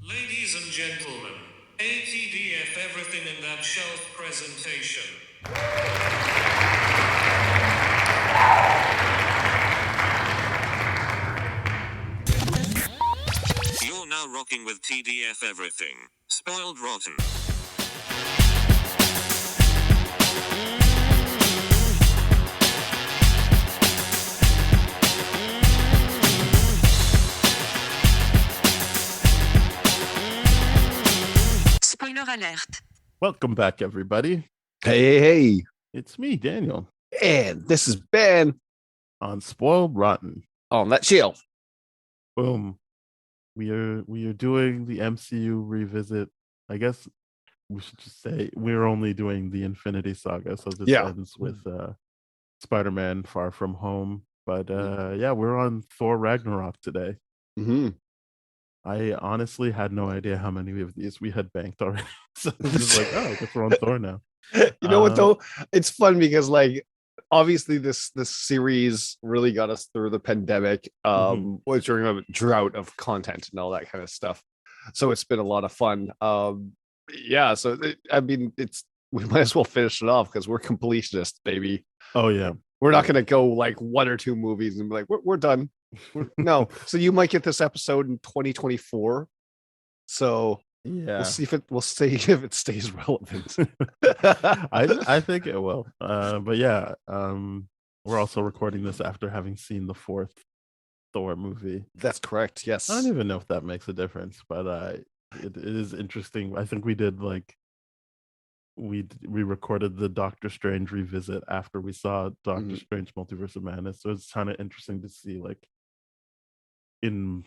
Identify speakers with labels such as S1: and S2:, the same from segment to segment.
S1: Ladies and gentlemen, ATDF everything in that shelf presentation. You're now rocking with TDF everything. Spoiled rotten.
S2: Spoiler alert.
S3: Welcome back, everybody.
S4: Hey.
S3: It's me, Daniel,
S4: And this is Ben
S3: on Spoiled Rotten.
S4: on that shelf.
S3: Boom. We are doing the MCU revisit. I guess we should just say we're only doing the Infinity Saga, so this ends with Spider-Man Far From Home. But we're on Thor Ragnarok today.
S4: Mm-hmm.
S3: I honestly had no idea how many of these we had banked already. So it's just like, I guess we're on Thor now.
S4: You know what though? It's fun because obviously this series really got us through the pandemic, was during a drought of content and all that kind of stuff. So it's been a lot of fun. So we might as well finish it off because we're completionists, baby.
S3: Oh yeah.
S4: We're not gonna go like one or two movies and be like, we're done. No. So you might get this episode in 2024. So
S3: yeah,
S4: we'll see if it stays relevant.
S3: I think it will. But yeah, we're also recording this after having seen the fourth Thor movie.
S4: That's correct. Yes.
S3: I don't even know if that makes a difference, but it is interesting. I think we did we recorded the Doctor Strange revisit after we saw Doctor Strange Multiverse of Madness. So it's kind of interesting to see in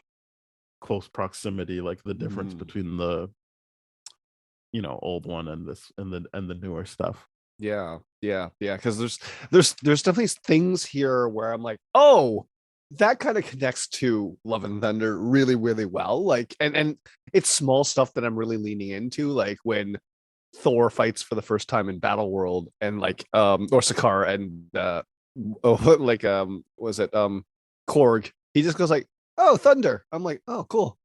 S3: close proximity the difference between the old one and this and the newer stuff.
S4: Yeah because there's definitely things here where I'm like, oh, that kind of connects to Love and Thunder really really well, and it's small stuff that I'm really leaning into, like when Thor fights for the first time in Battle World and or Sakaar and Korg, he just goes like, oh, Thunder. I'm like, oh, cool.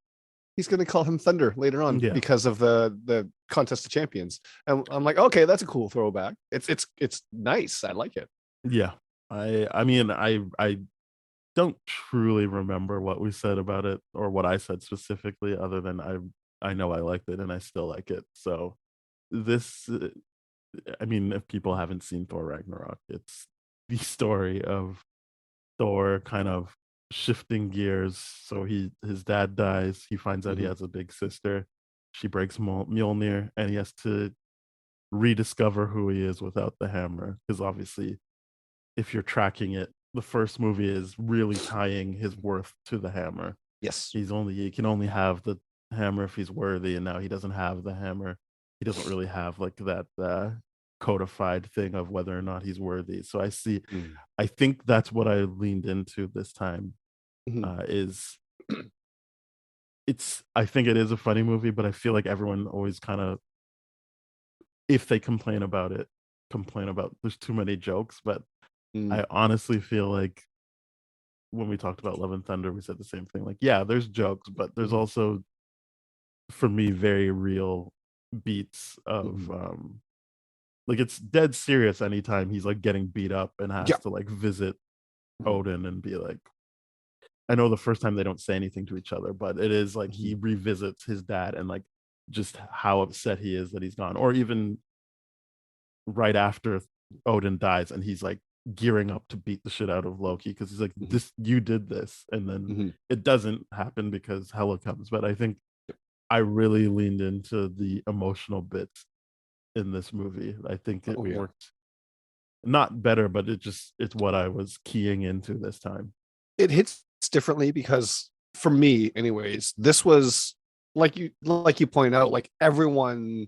S4: He's going to call him Thunder later on because of the Contest of Champions. And I'm like, okay, that's a cool throwback. It's nice. I like it.
S3: Yeah. I mean, I don't truly remember what we said about it or what I said specifically, other than I know I liked it and I still like it. So this, I mean, if people haven't seen Thor Ragnarok, it's the story of Thor kind of shifting gears. So his dad dies. He finds out he has a big sister. She breaks Mjolnir, and he has to rediscover who he is without the hammer. Because obviously, if you're tracking it, the first movie is really tying his worth to the hammer.
S4: Yes,
S3: he can only have the hammer if he's worthy, and now he doesn't have the hammer. He doesn't really have that codified thing of whether or not he's worthy. So I see. I think that's what I leaned into this time. I think it is a funny movie, but I feel like everyone always kind of, if they complain about there's too many jokes. But I honestly feel like when we talked about Love and Thunder, we said the same thing. Like, yeah, there's jokes, but there's also, for me, very real beats of it's dead serious anytime he's getting beat up and has to visit Odin and be like, I know the first time they don't say anything to each other, but it is he revisits his dad and just how upset he is that he's gone. Or even right after Odin dies and he's gearing up to beat the shit out of Loki because he's like, this, you did this, and then it doesn't happen because Hela comes. But I think I really leaned into the emotional bits in this movie. I think it worked not better, but it's what I was keying into this time.
S4: It hits differently because, for me anyways, this was like you point out, everyone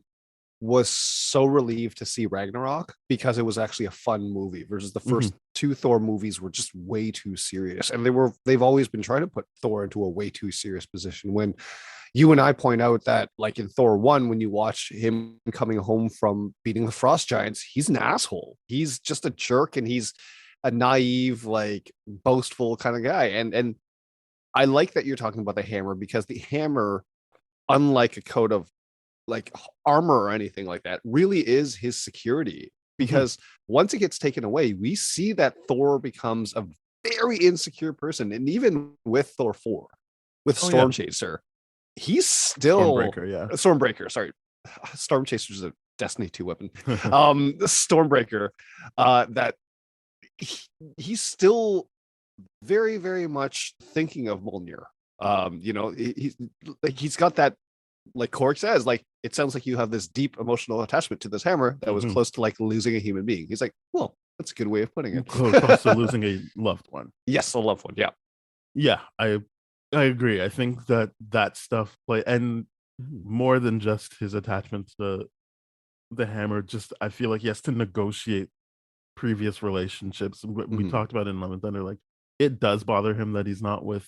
S4: was so relieved to see Ragnarok because it was actually a fun movie versus the first two Thor movies were just way too serious, and they've always been trying to put Thor into a way too serious position. When you and I point out that in Thor 1, when you watch him coming home from beating the Frost Giants, he's an asshole. He's just a jerk, and he's a naive, boastful kind of guy. And I like that you're talking about the hammer, because the hammer unlike a coat of like armor or anything like that, really is his security. Because once it gets taken away, we see that Thor becomes a very insecure person. And even with Thor 4, with
S3: Oh, yeah.
S4: Storm Chaser, he's still
S3: Stormbreaker, yeah.
S4: Stormbreaker. Sorry, Storm Chaser is a Destiny 2 weapon. Stormbreaker, that he's still very, very much thinking of Mjolnir. He's got that, like Korg says, like it sounds like you have this deep emotional attachment to this hammer that was close to like losing a human being. He's like, well, that's a good way of putting it.
S3: Close to losing a loved one.
S4: Yes, a loved one. Yeah.
S3: Yeah, I agree. I think that stuff play, and more than just his attachment to the hammer, just I feel like he has to negotiate previous relationships. We talked about it in Love and Thunder, like it does bother him that he's not with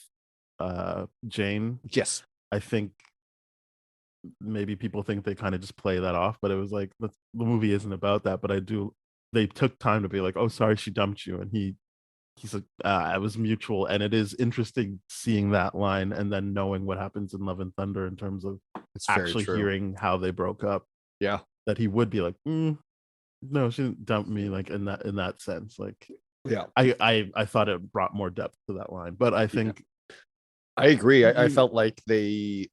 S3: Jane.
S4: Yes.
S3: I think maybe people think they kind of just play that off, but it was like the movie isn't about that. But they took time to be like, oh, sorry, she dumped you, and he's like, it was mutual. And it is interesting seeing that line and then knowing what happens in Love and Thunder in terms of actually hearing how they broke up.
S4: Yeah,
S3: that he would be like, no, she didn't dump me, like in that sense. Like,
S4: yeah,
S3: I thought it brought more depth to that line, but I think
S4: I agree. I felt like they,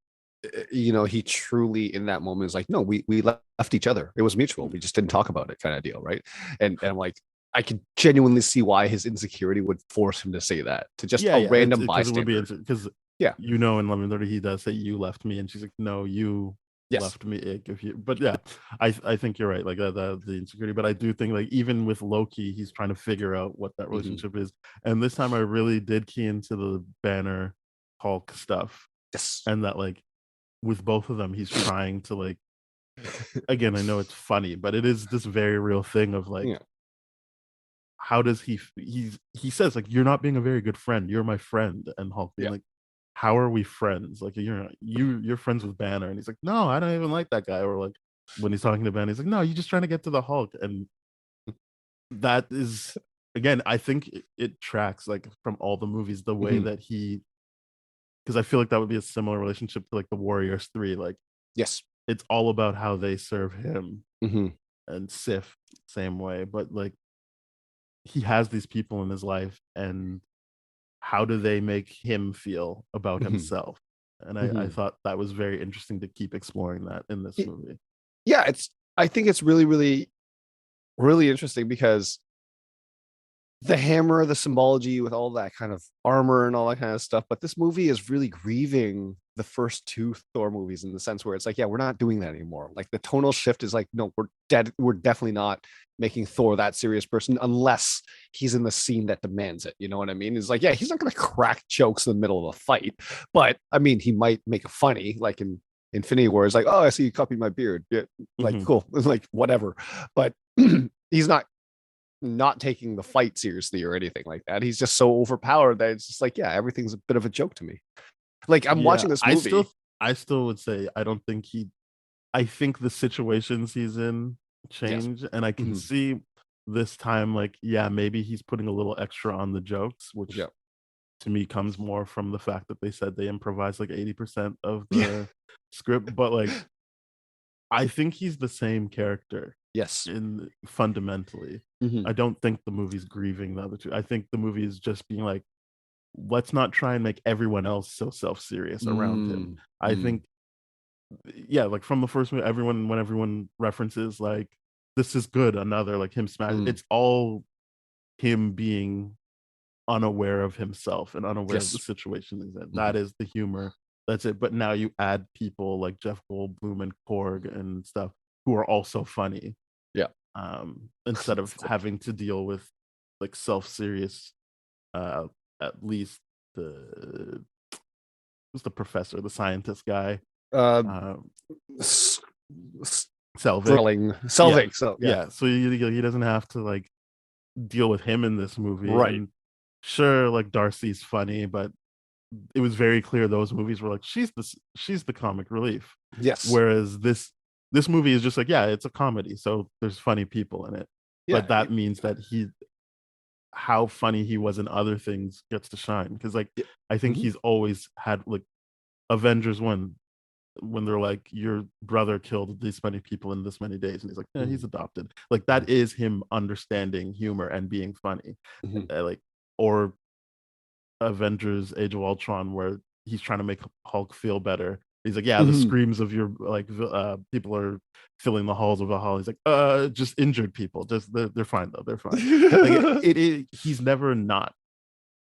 S4: he truly in that moment is like, no, we left each other. It was mutual. We just didn't talk about it, kind of deal, right? And like, I could genuinely see why his insecurity would force him to say that to just a random bystander.
S3: Because
S4: yeah,
S3: in Love and Thunder he does say, you left me, and she's like, no, you left me. But yeah, I think you're right, like the insecurity. But I do think, like, even with Loki, he's trying to figure out what that relationship is. And this time I really did key into the Banner Hulk stuff.
S4: Yes.
S3: And that, like, with both of them, he's trying to, like, again, I know it's funny, but it is this very real thing of like, how does he says, like, you're not being a very good friend, you're my friend. And Hulk being like, how are we friends? Like, you're friends with Banner. And he's like, no, I don't even like that guy. Or like when he's talking to Banner, he's like, no, you're just trying to get to the Hulk. And that is, again, I think it tracks, like, from all the movies, the way that because I feel like that would be a similar relationship to like the Warriors 3. Like,
S4: yes,
S3: it's all about how they serve him. And Sif, same way. But like, he has these people in his life, and how do they make him feel about himself? And I thought that was very interesting to keep exploring that in this movie.
S4: Yeah, I think it's really, really, really interesting because the hammer, the symbology with all that kind of armor and all that kind of stuff. But this movie is really grieving the first two Thor movies in the sense where it's like, yeah, we're not doing that anymore. Like the tonal shift is like, no, we're dead. We're definitely not making Thor that serious person unless he's in the scene that demands it. You know what I mean? It's like, yeah, he's not going to crack jokes in the middle of a fight, but I mean, he might make it funny, like in Infinity War. It's like, oh, I see you copied my beard. Yeah, like cool. It's like whatever. But he's not taking the fight seriously or anything like that. He's just so overpowered that it's just like, yeah, everything's a bit of a joke to me. Like I'm watching this movie.
S3: I still would say I don't think I think the situations he's in change, and I can see this time, like, yeah, maybe he's putting a little extra on the jokes, which to me comes more from the fact that they said they improvised like 80% of the script. But like, I think he's the same character.
S4: Yes.
S3: Fundamentally. I don't think the movie's grieving the other two. I think the movie is just being like, let's not try and make everyone else so self-serious around him. I think, yeah, like from the first movie, when everyone references like, this is good, another, like him smash, it's all him being unaware of himself and unaware of the situation he's in. That is the humor. That's it. But now you add people like Jeff Goldblum and Korg and stuff who are also funny.
S4: Yeah.
S3: Instead of having to deal with like self-serious, at least who's the professor, the scientist guy?
S4: Selvig.
S3: So he doesn't have to like deal with him in this movie.
S4: Right.
S3: And sure, like Darcy's funny, but it was very clear those movies were like, she's the comic relief.
S4: Yes.
S3: Whereas this movie is just like, yeah, it's a comedy, so there's funny people in it. But that means that how funny he was in other things gets to shine, because like I think he's always had, like, Avengers 1, when they're like, your brother killed this many people in this many days, and he's like, yeah, he's
S4: Mhm.
S3: adopted. Like that is him understanding humor and being funny.
S4: Mhm.
S3: Like, or Avengers Age of Ultron, where he's trying to make Hulk feel better. He's like, yeah, the
S4: Mhm.
S3: screams of your like people are filling the halls of Valhalla. He's like, just injured people. Just they're fine though. They're fine. Like he's never not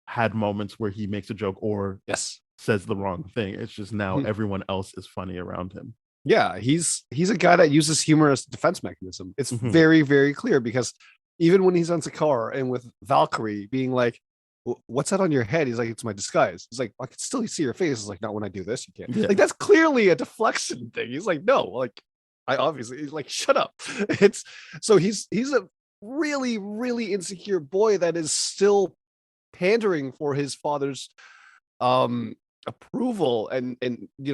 S3: had moments where he makes a joke or
S4: Yes.
S3: says the wrong thing. It's just now
S4: Mhm.
S3: everyone else is funny around him.
S4: Yeah, he's a guy that uses humor as a defense mechanism. It's
S3: Mhm.
S4: very, very clear because even when he's on Sakaar and with Valkyrie being like, what's that on your head? He's like, it's my disguise. He's like, I can still see your face. It's like, not when I do this, you can't.
S3: Yeah.
S4: Like, that's clearly a deflection thing. He's like, no, like, I obviously, he's like, shut up. It's so he's a really, really insecure boy that is still pandering for his father's um approval and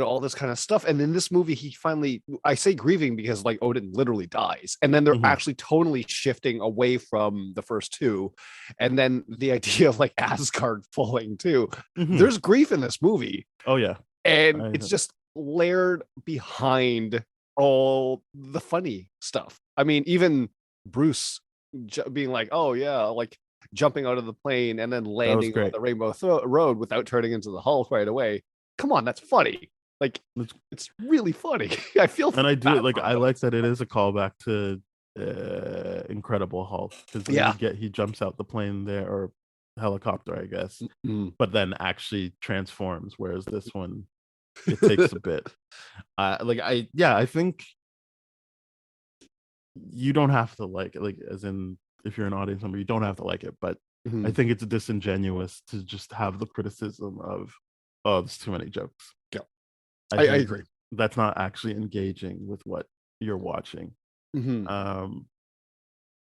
S4: all this kind of stuff. And in this movie he finally, I say grieving because like Odin literally dies, and then they're
S3: Mhm.
S4: actually tonally shifting away from the first two, and then the idea of like Asgard falling too.
S3: Mhm.
S4: There's grief in this movie,
S3: Oh yeah.
S4: and
S3: I,
S4: it's just layered behind all the funny stuff. I mean, even Bruce being like, oh yeah, like jumping out of the plane and then landing on
S3: great.
S4: the Rainbow Road without turning into the Hulk right away. Come on, that's funny. Like, it's really funny. I feel
S3: and I do
S4: bad
S3: like
S4: for him,
S3: I
S4: but
S3: like that it is a callback to Incredible Hulk, because
S4: yeah.
S3: he jumps out the plane there, or helicopter, I guess,
S4: Mm.
S3: but then actually transforms. Whereas this one, it takes a bit. I think you don't have to like it, like as in if you're an audience member, you don't have to like it, but I
S4: Mhm.
S3: think it's disingenuous to just have the criticism of, oh, there's too many jokes.
S4: Yeah,
S3: I
S4: I
S3: think
S4: agree.
S3: that's not actually engaging with what you're watching.
S4: Mhm.
S3: Um,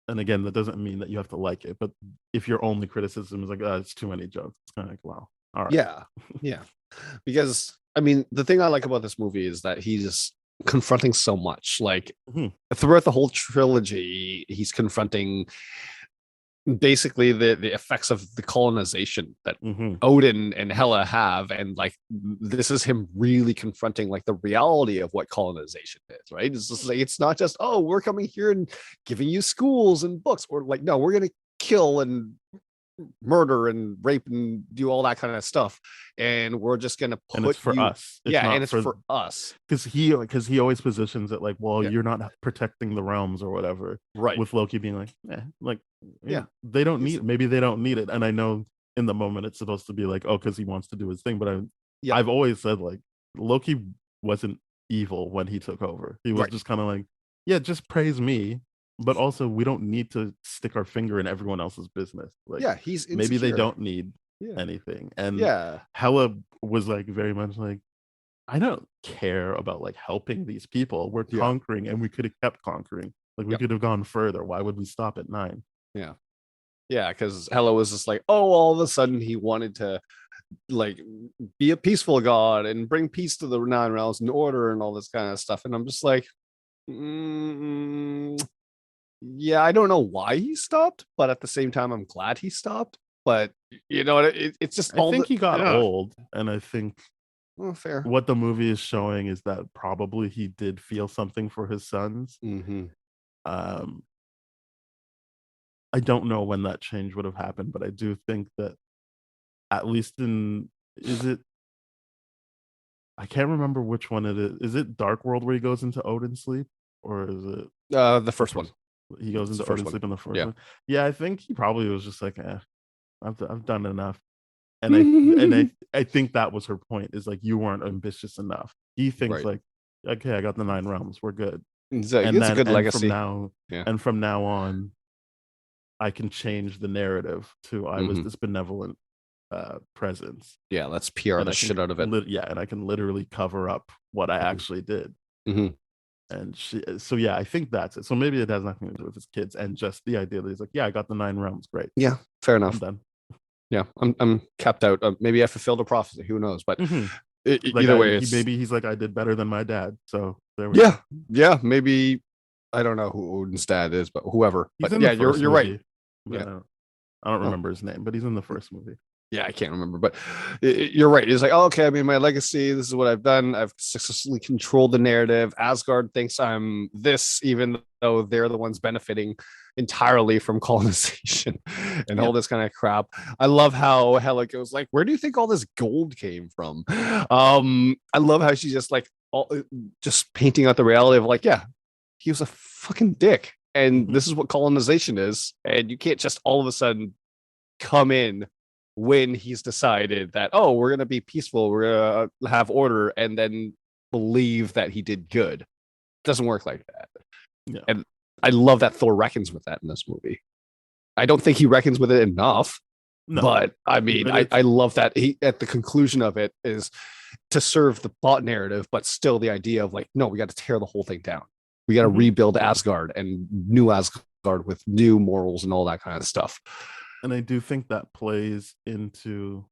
S3: and again, that doesn't mean that you have to like it, but if your only criticism is like, oh, it's too many jokes, it's kind of like, wow, all right.
S4: Yeah, yeah. Because I mean, the thing I like about this movie is that he's confronting so much. Like,
S3: Mhm.
S4: throughout the whole trilogy, he's confronting basically the effects of the colonization that
S3: Mhm.
S4: Odin and Hela have, and like this is him really confronting like the reality of what colonization is, right? It's just like, it's not just, oh, we're coming here and giving you schools and books, or like, no, we're gonna kill and murder and rape and do all that kind of stuff, and we're just gonna
S3: And it's
S4: put
S3: for
S4: you,
S3: us. It's
S4: yeah, and
S3: not
S4: it's
S3: for,
S4: for us.
S3: because he always positions it like, well,
S4: Yeah,
S3: you're not protecting the realms or whatever.
S4: right.
S3: With Loki being like, like
S4: Yeah,
S3: they don't
S4: he's,
S3: need. Maybe they don't need it. And I know in the moment it's supposed to be like, oh, because he wants to do his thing. But
S4: yeah,
S3: I've always said like Loki wasn't evil when he took over. He was
S4: right.
S3: just kind of like, yeah, just praise me. But also, we don't need to stick our finger in everyone else's business. Like
S4: Yeah, he's
S3: maybe they
S4: insecure.
S3: don't need
S4: Yeah,
S3: anything. And
S4: yeah,
S3: Hela was like very much like, I don't care about like helping these people. We're
S4: yeah,
S3: conquering, and we could have kept conquering. Like we
S4: yeah,
S3: could have gone further. Why would we stop at 9?
S4: yeah. Yeah, because Hela was just like, oh, all of a sudden he wanted to like be a peaceful god and bring peace to the Nine Realms and order and all this kind of stuff. And I'm just like, mm, yeah, I don't know why he stopped, but at the same time, I'm glad he stopped. But it's just
S3: I
S4: all
S3: think
S4: the,
S3: he got old, and I think
S4: oh, fair.
S3: what the movie is showing is that probably he did feel something for his sons.
S4: Mm-hmm.
S3: Um, I don't know when that change would have happened, but I do think that at least in, is it, I can't remember which one it is. Is it Dark World where he goes into Odin's sleep, or is it
S4: The
S3: the
S4: first one.
S3: first? He goes
S4: It's the
S3: into
S4: first
S3: Odin's
S4: one.
S3: sleep in the first
S4: Yeah.
S3: one. Yeah, I think he probably was just like, I've done enough. And I think that was her point, is like, you weren't ambitious enough. He thinks
S4: Right.
S3: like, okay, I got the 9 realms, we're good.
S4: It's
S3: And
S4: a
S3: then
S4: good legacy. Yeah.
S3: from now on, I can change the narrative to, I was
S4: Mm-hmm.
S3: this benevolent presence,
S4: Yeah. Let's PR
S3: and
S4: the
S3: I can
S4: shit out of it.
S3: and I can literally cover up what I
S4: Mm-hmm.
S3: actually did.
S4: Mm-hmm.
S3: And so yeah, I think that's it. So maybe it has nothing to do with his kids, and just the idea that he's like, yeah, I got the 9 realms, great,
S4: Yeah. Fair
S3: I'm
S4: enough.
S3: done.
S4: Yeah. I'm capped out. Maybe I fulfilled a prophecy. Who knows? But
S3: Mhm. Like
S4: either way, it's,
S3: maybe he's like, I did better than my dad, so there we
S4: yeah.
S3: go.
S4: Yeah. Maybe I don't know who Odin's dad is, but whoever.
S3: He's
S4: But
S3: in the
S4: yeah,
S3: first
S4: you're right.
S3: movie, but
S4: Yeah.
S3: I don't
S4: Oh,
S3: remember his name, but he's in the first movie.
S4: Yeah, I can't remember, but you're right. It's like, oh, okay, I mean, my legacy, this is what I've done. I've successfully controlled the narrative. Asgard thinks I'm this, even though they're the ones benefiting entirely from colonization and all
S3: Yep.
S4: this kind of crap. I love how Hela goes like, where do you think all this gold came from? I love how she's just like just painting out the reality of like, yeah, he was a fucking dick. And
S3: Mhm.
S4: this is what colonization is. And you can't just all of a sudden come in when he's decided that, oh, we're going to be peaceful, we're going to have order, and then believe that he did good. It doesn't work like that.
S3: Yeah.
S4: And I love that Thor reckons with that in this movie. I don't think he reckons with it enough,
S3: No.
S4: but I mean,
S3: But
S4: I love that he, at the conclusion of it, is to serve the plot narrative, but still the idea of like, no, we got to tear the whole thing down. We got to
S3: Mhm.
S4: rebuild Asgard and new Asgard with new morals and all that kind of stuff.
S3: And I do think that plays into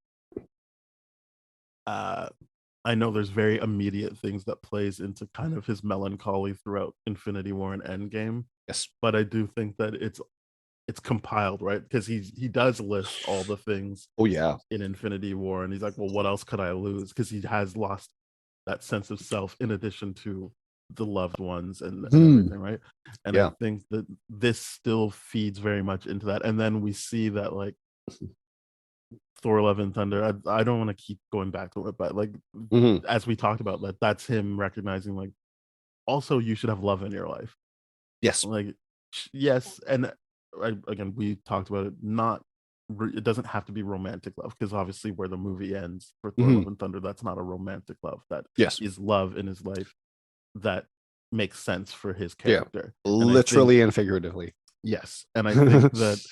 S3: I know there's very immediate things that plays into kind of his melancholy throughout Infinity War and Endgame.
S4: Yes.
S3: But I do think that it's compiled, right? Because he does list all the things
S4: Oh yeah.
S3: in Infinity War, and he's like, well, what else could I lose? Because he has lost that sense of self in addition to the loved ones and everything, right? And I
S4: Yeah.
S3: think that this still feeds very much into that. And then we see that like Thor: Love and Thunder. I don't want to keep going back to it, but like
S4: Mhm.
S3: as we talked about, that's him recognizing like also you should have love in your life.
S4: Yes.
S3: Like yes, and again we talked about it. Not it doesn't have to be romantic love because obviously where the movie ends for Thor:
S4: Mhm.
S3: Love and Thunder, that's not a romantic love. That
S4: Yes.
S3: is love in his life that makes sense for his
S4: Yeah.
S3: character. And I think
S4: Literally and figuratively.
S3: yes, and I think that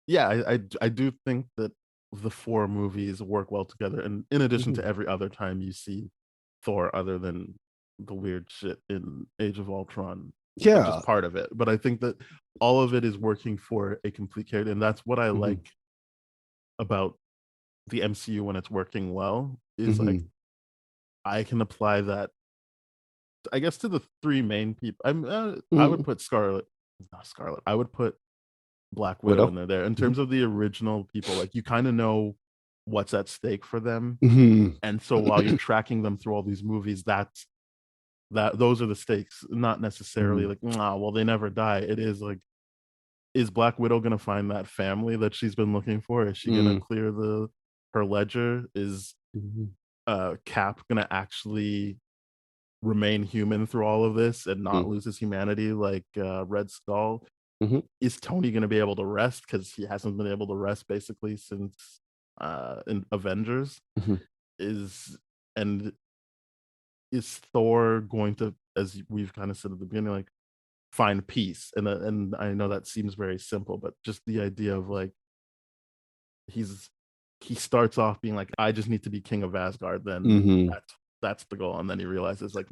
S3: yeah, I do think that the four movies work well together, and in addition to
S4: Mhm.
S3: every other time you see Thor, other than the weird shit in Age of Ultron, which is
S4: Yeah.
S3: part of it. But I think that all of it is working for a complete character, and that's what I
S4: Mhm.
S3: like about the MCU when it's working well. Is like
S4: Mhm.
S3: I can apply that, I guess, to the three main people. I would
S4: Mhm.
S3: put Scarlet, not Scarlet. I would put Black Widow
S4: Widow.
S3: in there. In
S4: Mhm.
S3: terms of the original people, like you kind of know what's at stake for them.
S4: Mhm.
S3: And so while you're tracking them through all these movies, those are the stakes, not necessarily
S4: Mhm.
S3: like, well, they never die. It is like, is Black Widow gonna find that family that she's been looking for? Is she gonna
S4: Mhm.
S3: clear her ledger? Is
S4: Mhm.
S3: Cap gonna actually remain human through all of this and not
S4: Mhm.
S3: lose his humanity like Red Skull?
S4: Mhm.
S3: Is Tony going to be able to rest because he hasn't been able to rest basically since in Avengers?
S4: Mhm.
S3: Is and is Thor going to, as we've kind of said at the beginning, like find peace? And I know that seems very simple, but just the idea of like he's he starts off being like, I just need to be king of Asgard, then
S4: Mhm.
S3: that's the goal, and then he realizes like,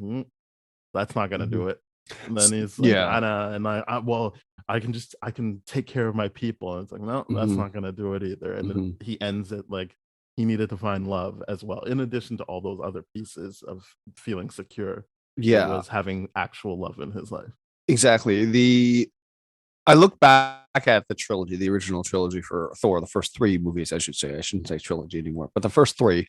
S3: that's not gonna
S4: Mhm.
S3: do it. And then he's like,
S4: Yeah.
S3: well, I can take care of my people. And it's like, no, that's
S4: Mhm.
S3: not gonna do it either. And then
S4: Mhm.
S3: he ends it like he needed to find love as well. In addition to all those other pieces of feeling secure, it
S4: Yeah.
S3: was having actual love in his life.
S4: Exactly. I look back at the trilogy, the original trilogy for Thor, the first three movies, I should say. I shouldn't say trilogy anymore, but the first three,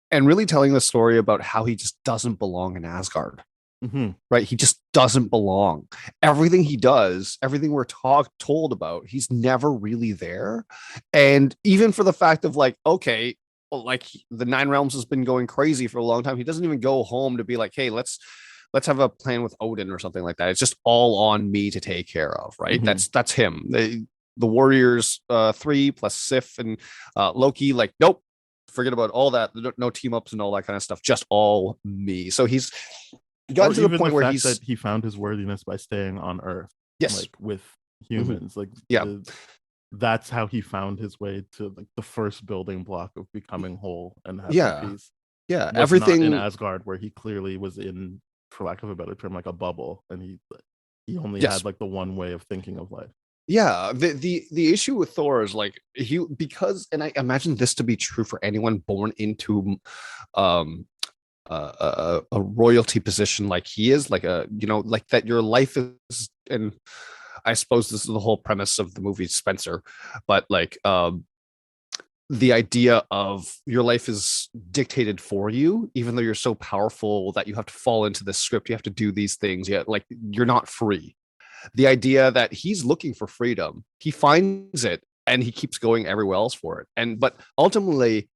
S4: and really telling the story about how he just doesn't belong in Asgard.
S3: Mm-hmm.
S4: Right? He just doesn't belong. Everything he does, everything we're told about, he's never really there. And even for the fact of like, okay, well, like the Nine Realms has been going crazy for a long time. He doesn't even go home to be like, hey, let's have a plan with Odin or something like that. It's just all on me to take care of, right?
S3: Mm-hmm.
S4: That's him. The Warriors 3 plus Sif and Loki, like, nope, forget about all that. No team ups and all that kind of stuff. Just all me. So he's
S3: Or
S4: gotten to the
S3: even the
S4: point where
S3: fact
S4: he's
S3: that he found his worthiness by staying on Earth,
S4: yes.
S3: like with
S4: Mhm.
S3: humans, like
S4: Yeah.
S3: that's how he found his way to like the first building block of becoming whole and having
S4: Yeah.
S3: peace.
S4: Yeah.
S3: Was not in
S4: Everything.
S3: Asgard, where he clearly was in, for lack of a better term, like a bubble, and he only
S4: Yes.
S3: had like the one way of thinking of life.
S4: Yeah. The issue with Thor is like he because and I imagine this to be true for anyone born into um a royalty position like he is, like a like that your life is, and I suppose this is the whole premise of the movie Spencer, but like the idea of your life is dictated for you, even though you're so powerful that you have to fall into this script, you have to do these things, yet like you're not free. The idea that he's looking for freedom, he finds it and he keeps going everywhere else for it. And but ultimately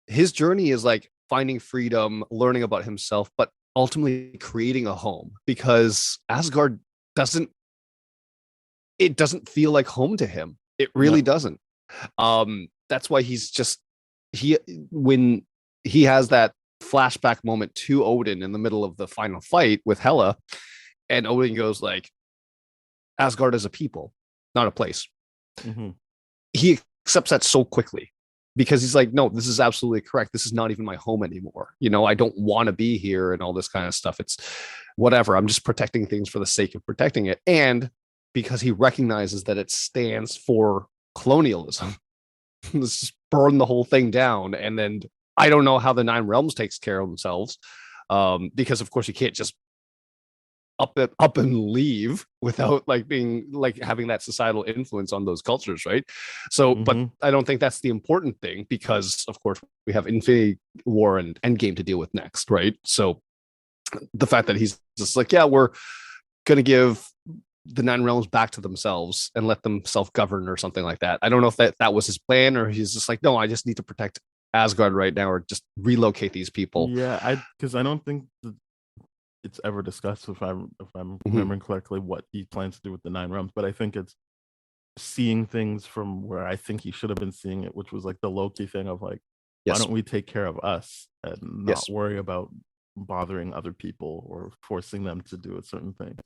S4: his journey is like finding freedom, learning about himself, but ultimately creating a home, because Asgard doesn't, it doesn't feel like home to him. It really
S3: No.
S4: doesn't. That's why he's just, he, when he has that flashback moment to Odin in the middle of the final fight with Hela, and Odin goes like, Asgard is a people, not a place.
S3: Hmm.
S4: He accepts that so quickly because he's like, no, this is absolutely correct. This is not even my home anymore. You know, I don't want to be here and all this kind of stuff. It's whatever. I'm just protecting things for the sake of protecting it. And because he recognizes that it stands for colonialism, let's just burn the whole thing down. And then I don't know how the Nine Realms takes care of themselves. Because of course you can't just up and leave without like being like having that societal influence on those cultures, right? So but
S3: Hmm.
S4: I don't think that's the important thing, because of course we have Infinity War and Endgame to deal with next, right? So the fact that he's just like, yeah, we're gonna give the Nine Realms back to themselves and let them self-govern or something like that. I don't know if that was his plan, or he's just like, no, I just need to protect Asgard right now, or just relocate these people.
S3: Yeah, because I don't think it's ever discussed, if I'm
S4: Mhm.
S3: remembering correctly, what he plans to do with the Nine Realms. But I think it's seeing things from where I think he should have been seeing it, which was like the Loki thing of like, why
S4: Yes.
S3: don't we take care of us and not
S4: Yes.
S3: worry about bothering other people or forcing them to do a certain thing.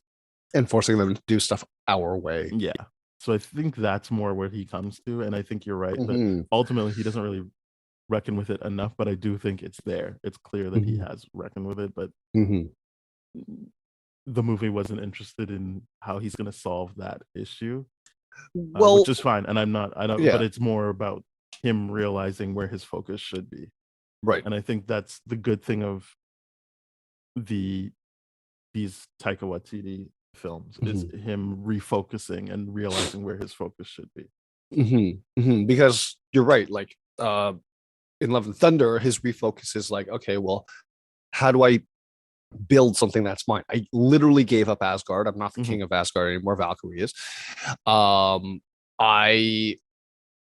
S4: And forcing them to do stuff our way.
S3: Yeah. So I think that's more where he comes to. And I think you're right that
S4: Mhm.
S3: ultimately he doesn't really reckon with it enough, but I do think it's there. It's clear that he
S4: Mhm.
S3: has reckoned with it, but
S4: Mhm.
S3: the movie wasn't interested in how he's going to solve that issue, which
S4: Well,
S3: is fine. And I don't, but
S4: yeah,
S3: it's more about him realizing where his focus should be.
S4: right.
S3: And I think that's the good thing of the these Taika Waititi films is
S4: Mhm.
S3: him refocusing and realizing where his focus should be.
S4: Mhm. Mhm. Because you're right. Like in Love and Thunder, his refocus is like, okay, well, how do I build something that's mine? I literally gave up Asgard. I'm not the
S3: Hmm.
S4: king of Asgard anymore. Valkyrie is. I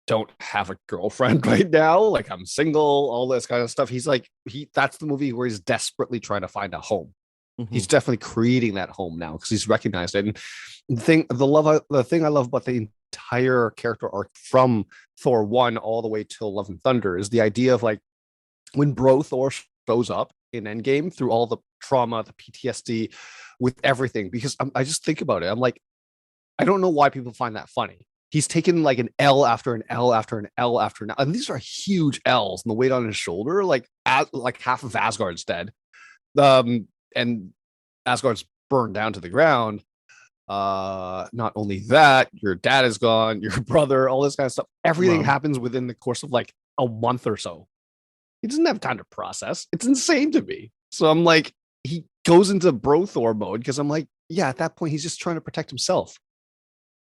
S4: don't have a girlfriend right now. Like I'm single, all this kind of stuff. He's like, that's the movie where he's desperately trying to find a home.
S3: Hmm.
S4: He's definitely creating that home now because he's recognized it. And the thing I love about the entire character arc from Thor 1 all the way till Love and Thunder is the idea of like when Bro Thor shows up in Endgame through all the trauma, the PTSD, with everything. Because I just think about it. I'm like, I don't know why people find that funny. He's taken like an L after an L after an L after an L, and these are huge L's, and the weight on his shoulder, like half of Asgard's dead, and Asgard's burned down to the ground. Not only that, your dad is gone, your brother, all this kind of stuff. Everything
S3: Well,
S4: happens within the course of like a month or so. He doesn't have time to process. It's insane to me. So I'm like, he goes into Bro Thor mode because I'm like, yeah, at that point, he's just trying to protect himself.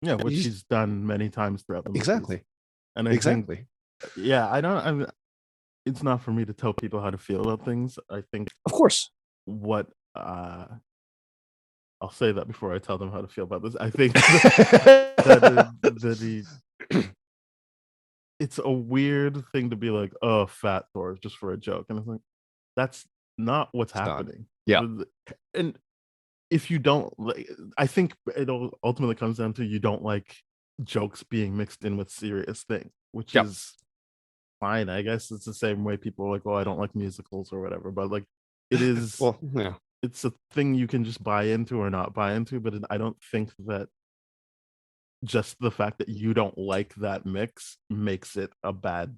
S3: yeah, which
S4: He's
S3: he's done many times throughout the movies.
S4: exactly,
S3: And I think,
S4: exactly.
S3: yeah, it's not for me to tell people how to feel about things. I think
S4: Of course.
S3: what I'll say that before I tell them how to feel about this. I think that it's a weird thing to be like, oh, fat Thor, just for a joke, and it's like that's not what's
S4: It's not.
S3: happening.
S4: Yeah.
S3: And if you don't like, I think it ultimately comes down to you don't like jokes being mixed in with serious things, which
S4: Yep.
S3: is fine. I guess it's the same way people are like, oh, I don't like musicals or whatever, but like it is,
S4: Well, yeah.
S3: it's a thing you can just buy into or not buy into. But I don't think that just the fact that you don't like that mix makes it a bad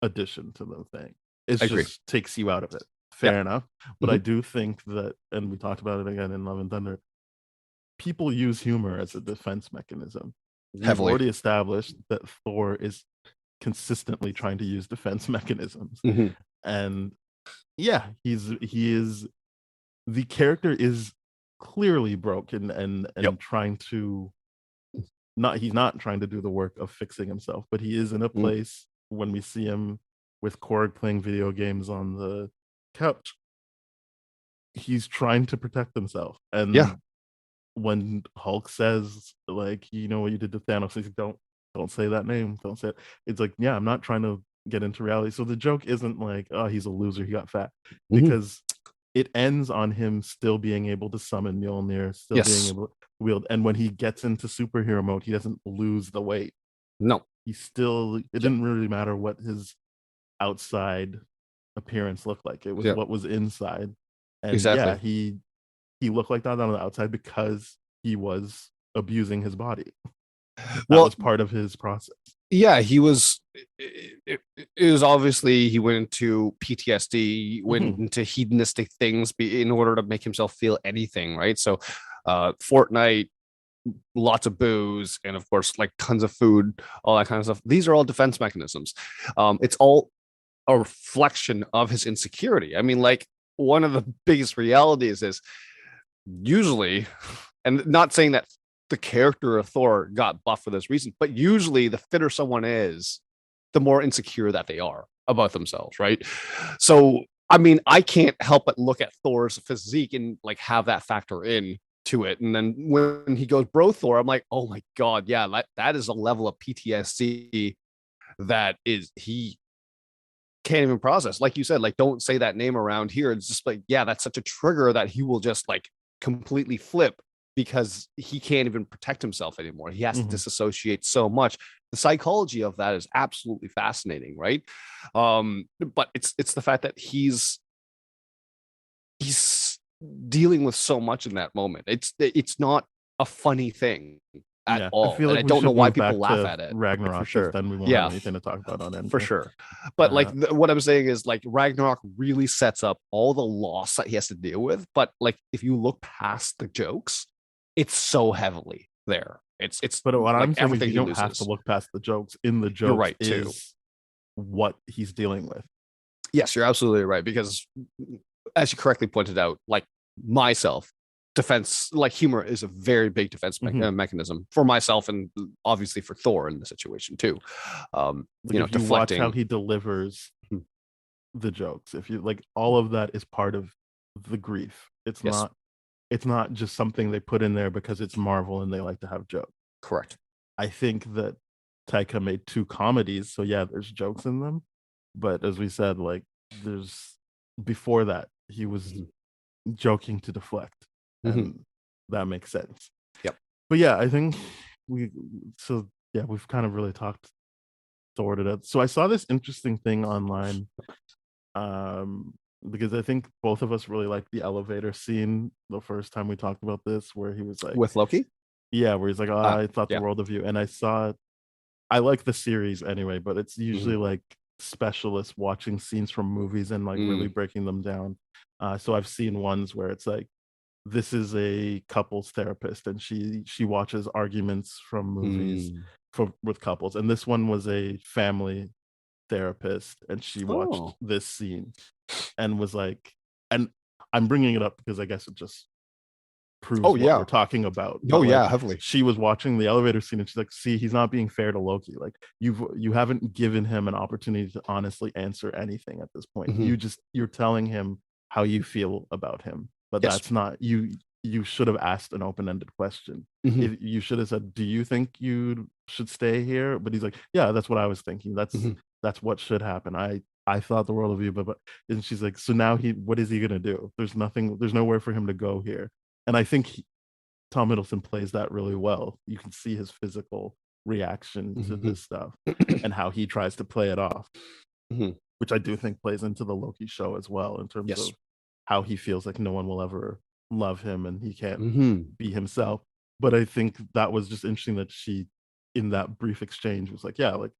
S3: addition to the thing. It
S4: I agree.
S3: just takes you out of it.
S4: Yeah.
S3: Fair enough. But I
S4: Hmm.
S3: do think that, and we talked about it again in Love and Thunder, people use humor as a defense mechanism. We've
S4: Heavily.
S3: already established that Thor is consistently trying to use defense mechanisms.
S4: Hmm.
S3: And yeah, he is the character is clearly broken
S4: Yep.
S3: and trying to not he's not trying to do the work of fixing himself, but he is in a
S4: Mm.
S3: place when we see him with Korg playing video games on the couch, he's trying to protect himself. And
S4: Yeah.
S3: when Hulk says, like, you know what you did to Thanos, he's like, don't say that name. Don't say it. It's like, yeah, I'm not trying to get into reality. So the joke isn't like, oh, he's a loser, he got fat, because it ends on him still being able to summon Mjolnir, still being
S4: Yes.
S3: able to wield. And when he gets into superhero mode, he doesn't lose the weight.
S4: No.
S3: He still, it didn't really matter what his outside appearance looked like. It was
S4: Yeah.
S3: what was inside. And
S4: Exactly.
S3: yeah, he looked like that on the outside because he was abusing his body. That
S4: Well,
S3: was part of his process.
S4: yeah, he was. It was obviously he went into PTSD, went into hedonistic things in order to make himself feel anything, right? So, Fortnite, lots of booze, and of course, like tons of food, all that kind of stuff. These are all defense mechanisms. It's all a reflection of his insecurity. I mean, like one of the biggest realities is usually, and not saying that the character of Thor got buffed for this reason, but usually the fitter someone is, the more insecure that they are about themselves, right? So, I mean, I can't help but look at Thor's physique and like have that factor in to it. And then when he goes bro Thor, I'm like, oh my God, yeah, that is a level of PTSD that is he can't even process. Like you said, like don't say that name around here. It's just like, yeah, that's such a trigger that he will just like completely flip because he can't even protect himself anymore. He has to disassociate so much. The psychology of that is absolutely fascinating, right? But it's the fact that he's dealing with so much in that moment. It's not a funny thing at all.
S3: I feel
S4: and
S3: like
S4: I don't know why people
S3: back
S4: laugh
S3: to
S4: at it.
S3: Ragnarok,
S4: For sure.
S3: then we won't
S4: Yeah,
S3: have anything to talk about on Endgame.
S4: for sure. But like what I'm saying is like Ragnarok really sets up all the loss that he has to deal with. But like if you look past the jokes, it's so heavily there. It's
S3: but what
S4: like
S3: I'm saying is
S4: everything
S3: you don't have to look past the jokes. In the
S4: You're
S3: jokes
S4: right, too.
S3: is what he's dealing with.
S4: Yes, you're absolutely right. Because as you correctly pointed out, like myself, defense, like humor is a very big defense mechanism for myself and obviously for Thor in the situation too.
S3: Like
S4: you know,
S3: if you
S4: deflecting.
S3: watch how he delivers the jokes, if you like, all of that is part of the grief. It's not just something they put in there because it's Marvel and they like to have jokes.
S4: Correct.
S3: I think that Taika made 2 comedies, so yeah, there's jokes in them. But as we said, like there's before that, he was joking to deflect. And that makes sense.
S4: Yep.
S3: But yeah, I think we've kind of really sorted it. So I saw this interesting thing online. Because I think both of us really liked the elevator scene the first time we talked about this, where he was like
S4: with Loki.
S3: Yeah, where he's like, oh, I thought the world of you. And I like the series anyway, but it's usually like specialists watching scenes from movies and like really breaking them down. So I've seen ones where it's like, this is a couples therapist and she watches arguments from movies with couples. And this one was a family therapist and she watched this scene and was like, and I'm bringing it up because I guess it just proves what we're talking about.
S4: Oh,
S3: but,
S4: yeah,
S3: like,
S4: heavily.
S3: She was watching the elevator scene and she's like, see, he's not being fair to Loki. Like you haven't given him an opportunity to honestly answer anything at this point. You're telling him how you feel about him, but that's not you should have asked an open-ended question. You should have said, do you think you should stay here? But he's like, yeah, that's what I was thinking. That's what should happen. I thought the world of you, but and she's like, so now what is he gonna do? There's nowhere for him to go here. And I think Tom Hiddleston plays that really well. You can see his physical reaction to this stuff and how he tries to play it off, which I do think plays into the Loki show as well, in terms of how he feels like no one will ever love him and he can't be himself. But I think that was just interesting that she, in that brief exchange, was like, yeah, like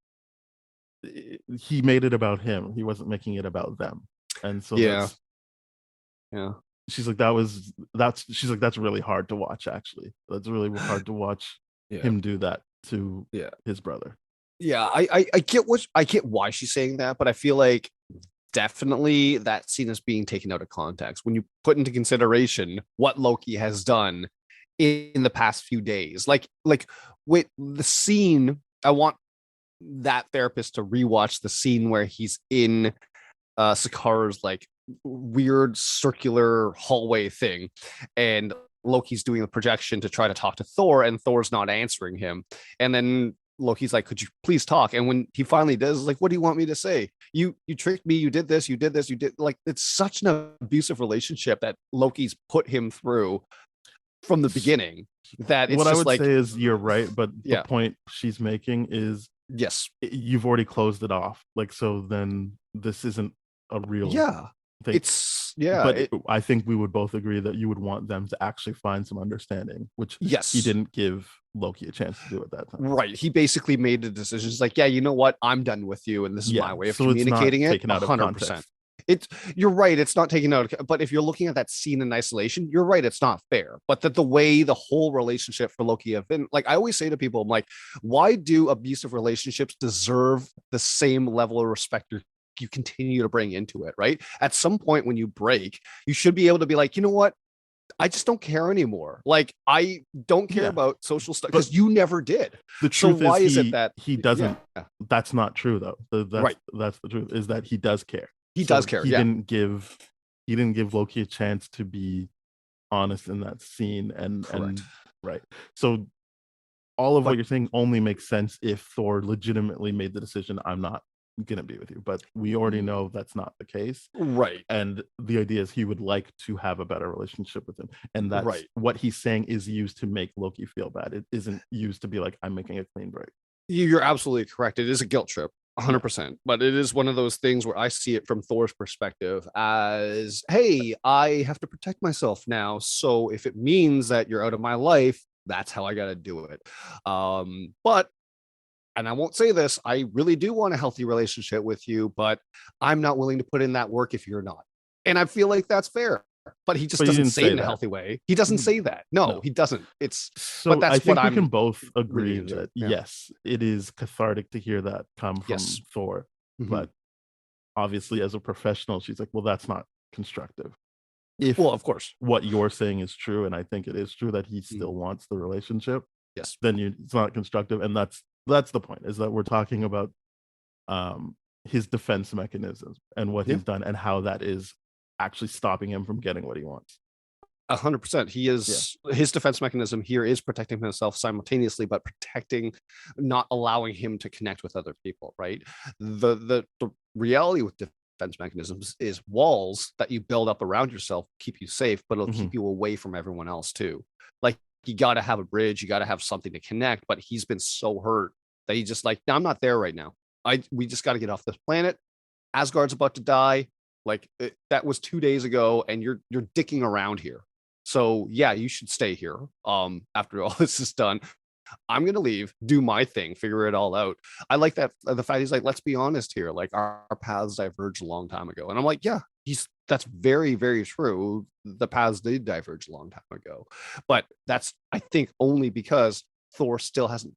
S3: he made it about him. He wasn't making it about them. And so she's like, that's really hard to watch, actually. That's really hard to watch him do that to his brother.
S4: Yeah, I get why she's saying that, but I feel like definitely that scene is being taken out of context when you put into consideration what Loki has done in the past few days. Like with the scene, I want that therapist to rewatch the scene where he's in Sakaar's like weird circular hallway thing, and Loki's doing the projection to try to talk to Thor, and Thor's not answering him. And then Loki's like, "Could you please talk?" And when he finally does, like, "What do you want me to say? You tricked me. You did this. You did this. You did." Like, it's such an abusive relationship that Loki's put him through from the beginning. That it's
S3: what I
S4: just
S3: would
S4: like,
S3: say is you're right, but the
S4: yeah,
S3: point she's making is
S4: yes,
S3: you've already closed it off. Like, so then this isn't a real
S4: yeah,
S3: thing.
S4: it's yeah,
S3: But I think we would both agree that you would want them to actually find some understanding, which
S4: yes,
S3: he didn't give Loki a chance to do at that time.
S4: right. He basically made the decision. It's like, yeah, you know what? I'm done with you, and this is my
S3: Yeah,
S4: way of
S3: so it's not
S4: communicating it.
S3: taken out of
S4: 100%.
S3: context.
S4: It's you're right. It's not taken out. But if you're looking at that scene in isolation, you're right. It's not fair. But that the way the whole relationship for Loki have been, like I always say to people, I'm like, why do abusive relationships deserve the same level of respect you continue to bring into it? Right. At some point when you break, you should be able to be like, you know what? I just don't care anymore. Like I don't care
S3: Yeah,
S4: about social stuff
S3: but
S4: because you never did.
S3: the
S4: So
S3: truth
S4: why
S3: is
S4: is it that
S3: he doesn't.
S4: yeah,
S3: That's not true though.
S4: right.
S3: That's the truth, is that he does care.
S4: He does
S3: So
S4: care. Yeah.
S3: he didn't give Loki a chance to be honest in that scene,
S4: Correct.
S3: and right. So all of what
S4: But
S3: you're saying only makes sense if Thor legitimately made the decision, I'm not gonna be with you. But we already know that's not the case.
S4: right.
S3: And the idea is he would like to have a better relationship with him. And that's
S4: Right.
S3: what he's saying is used to make Loki feel bad. It isn't used to be like, I'm making a clean break.
S4: You're absolutely correct. It is a guilt trip,
S3: Yeah.
S4: 100%. But it is one of those things where I see it from Thor's perspective as, hey, I have to protect myself now. So if it means that you're out of my life, that's how I got to do it. But and I won't say this, I really do want a healthy relationship with you, but I'm not willing to put in that work if you're not. And I feel like that's fair. But he just
S3: But he
S4: doesn't
S3: didn't
S4: say it
S3: say
S4: in a
S3: that.
S4: healthy way. He doesn't say that. No,
S3: No.
S4: he doesn't. It's
S3: So
S4: but that's
S3: I think
S4: what
S3: we
S4: I'm
S3: can both agree
S4: reading into.
S3: that
S4: Yeah.
S3: yes, it is cathartic to hear that come from
S4: Yes.
S3: Thor.
S4: Mhm.
S3: But obviously, as a professional, she's like, well, that's not constructive. If
S4: Well, of course.
S3: what you're saying is true, and I think it is true that he still wants the relationship,
S4: Yes.
S3: then it's not constructive. And that's the point, is that we're talking about his defense mechanisms and what
S4: Yeah.
S3: he's done and how that is actually stopping him from getting what he wants.
S4: 100%. He is his defense mechanism here is protecting himself simultaneously, but protecting, not allowing him to connect with other people. Right. The reality with defense mechanisms is walls that you build up around yourself keep you safe, but it'll keep you away from everyone else too. Like you got to have a bridge, you got to have something to connect. But he's been so hurt that he's just like, no, I'm not there right now. We just got to get off this planet. Asgard's about to die. Like that was 2 days ago, and you're dicking around here. So yeah, you should stay here. After all this is done, I'm gonna leave, do my thing, figure it all out. I like that the fact he's like, let's be honest here. Like our paths diverged a long time ago, and I'm like, yeah, that's very very true. The paths did diverge a long time ago, but that's I think only because Thor still hasn't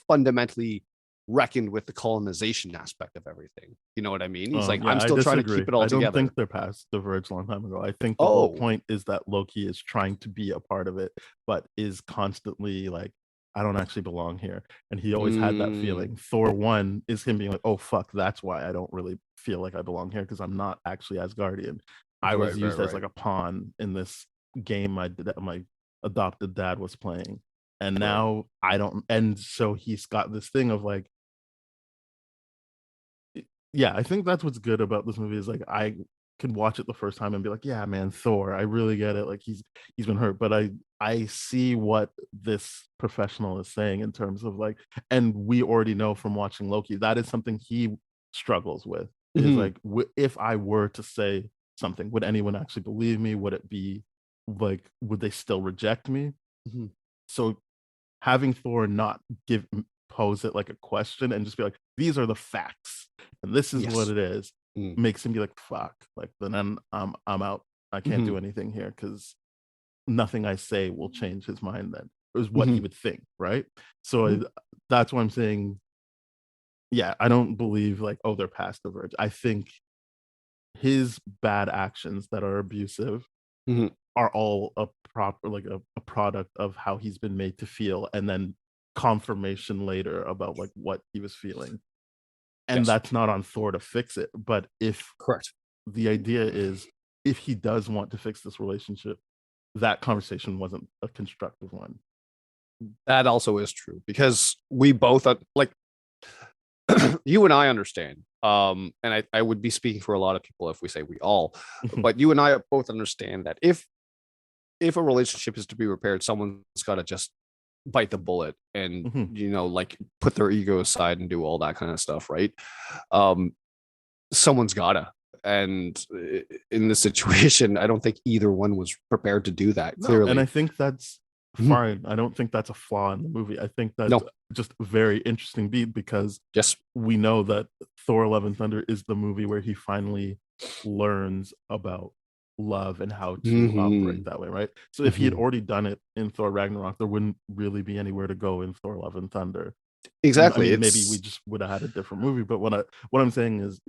S4: fundamentally reckoned with the colonization aspect of everything. You know what I mean? He's like,
S3: Yeah,
S4: I'm
S3: I
S4: still trying to
S3: disagree.
S4: keep it all
S3: I don't
S4: together.
S3: think their paths diverged a long time ago. I think the whole
S4: Oh,
S3: point is that Loki is trying to be a part of it, but is constantly like, I don't actually belong here. And he always had that feeling. Thor 1 is him being like, oh, fuck, that's why I don't really feel like I belong here, because I'm not actually Asgardian. I was used as like a pawn in this game my adopted dad was playing. And now I don't. And so he's got this thing of like, yeah, I think that's what's good about this movie, is like I could watch it the first time and be like, yeah, man, Thor, I really get it. Like he's been hurt, but I see what this professional is saying in terms of like, and we already know from watching Loki that is something he struggles with. Is like, if I were to say something, would anyone actually believe me? Would it be like, would they still reject me? So having Thor not pose it like a question and just be like, these are the facts and this is what it is, makes him be like, fuck, like then I'm out. I can't do anything here because nothing I say will change his mind. Then is what he would think, right? So that's why I'm saying, yeah, I don't believe like, oh, they're past the verge. I think his bad actions that are abusive are all a proper like a product of how he's been made to feel, and then confirmation later about like what he was feeling. And
S4: Yes.
S3: that's not on Thor to fix it. But if
S4: Correct.
S3: the idea is, if he does want to fix this relationship, that conversation wasn't a constructive one.
S4: That also is true, because we both like you and I understand. And I would be speaking for a lot of people if we say we all, but you and I both understand that if a relationship is to be repaired, someone's got to just bite the bullet and like put their ego aside and do all that kind of stuff, right? Someone's gotta. And in this situation, I don't think either one was prepared to do that, clearly.
S3: And I think that's fine. I don't think that's a flaw in the movie. I think that's just a very interesting beat, because we know that Thor Love and Thunder is the movie where he finally learns about love and how to operate that way, right? So if he had already done it in Thor Ragnarok, there wouldn't really be anywhere to go in Thor Love and Thunder.
S4: Exactly.
S3: I mean, maybe we just would have had a different movie, but what I'm saying is,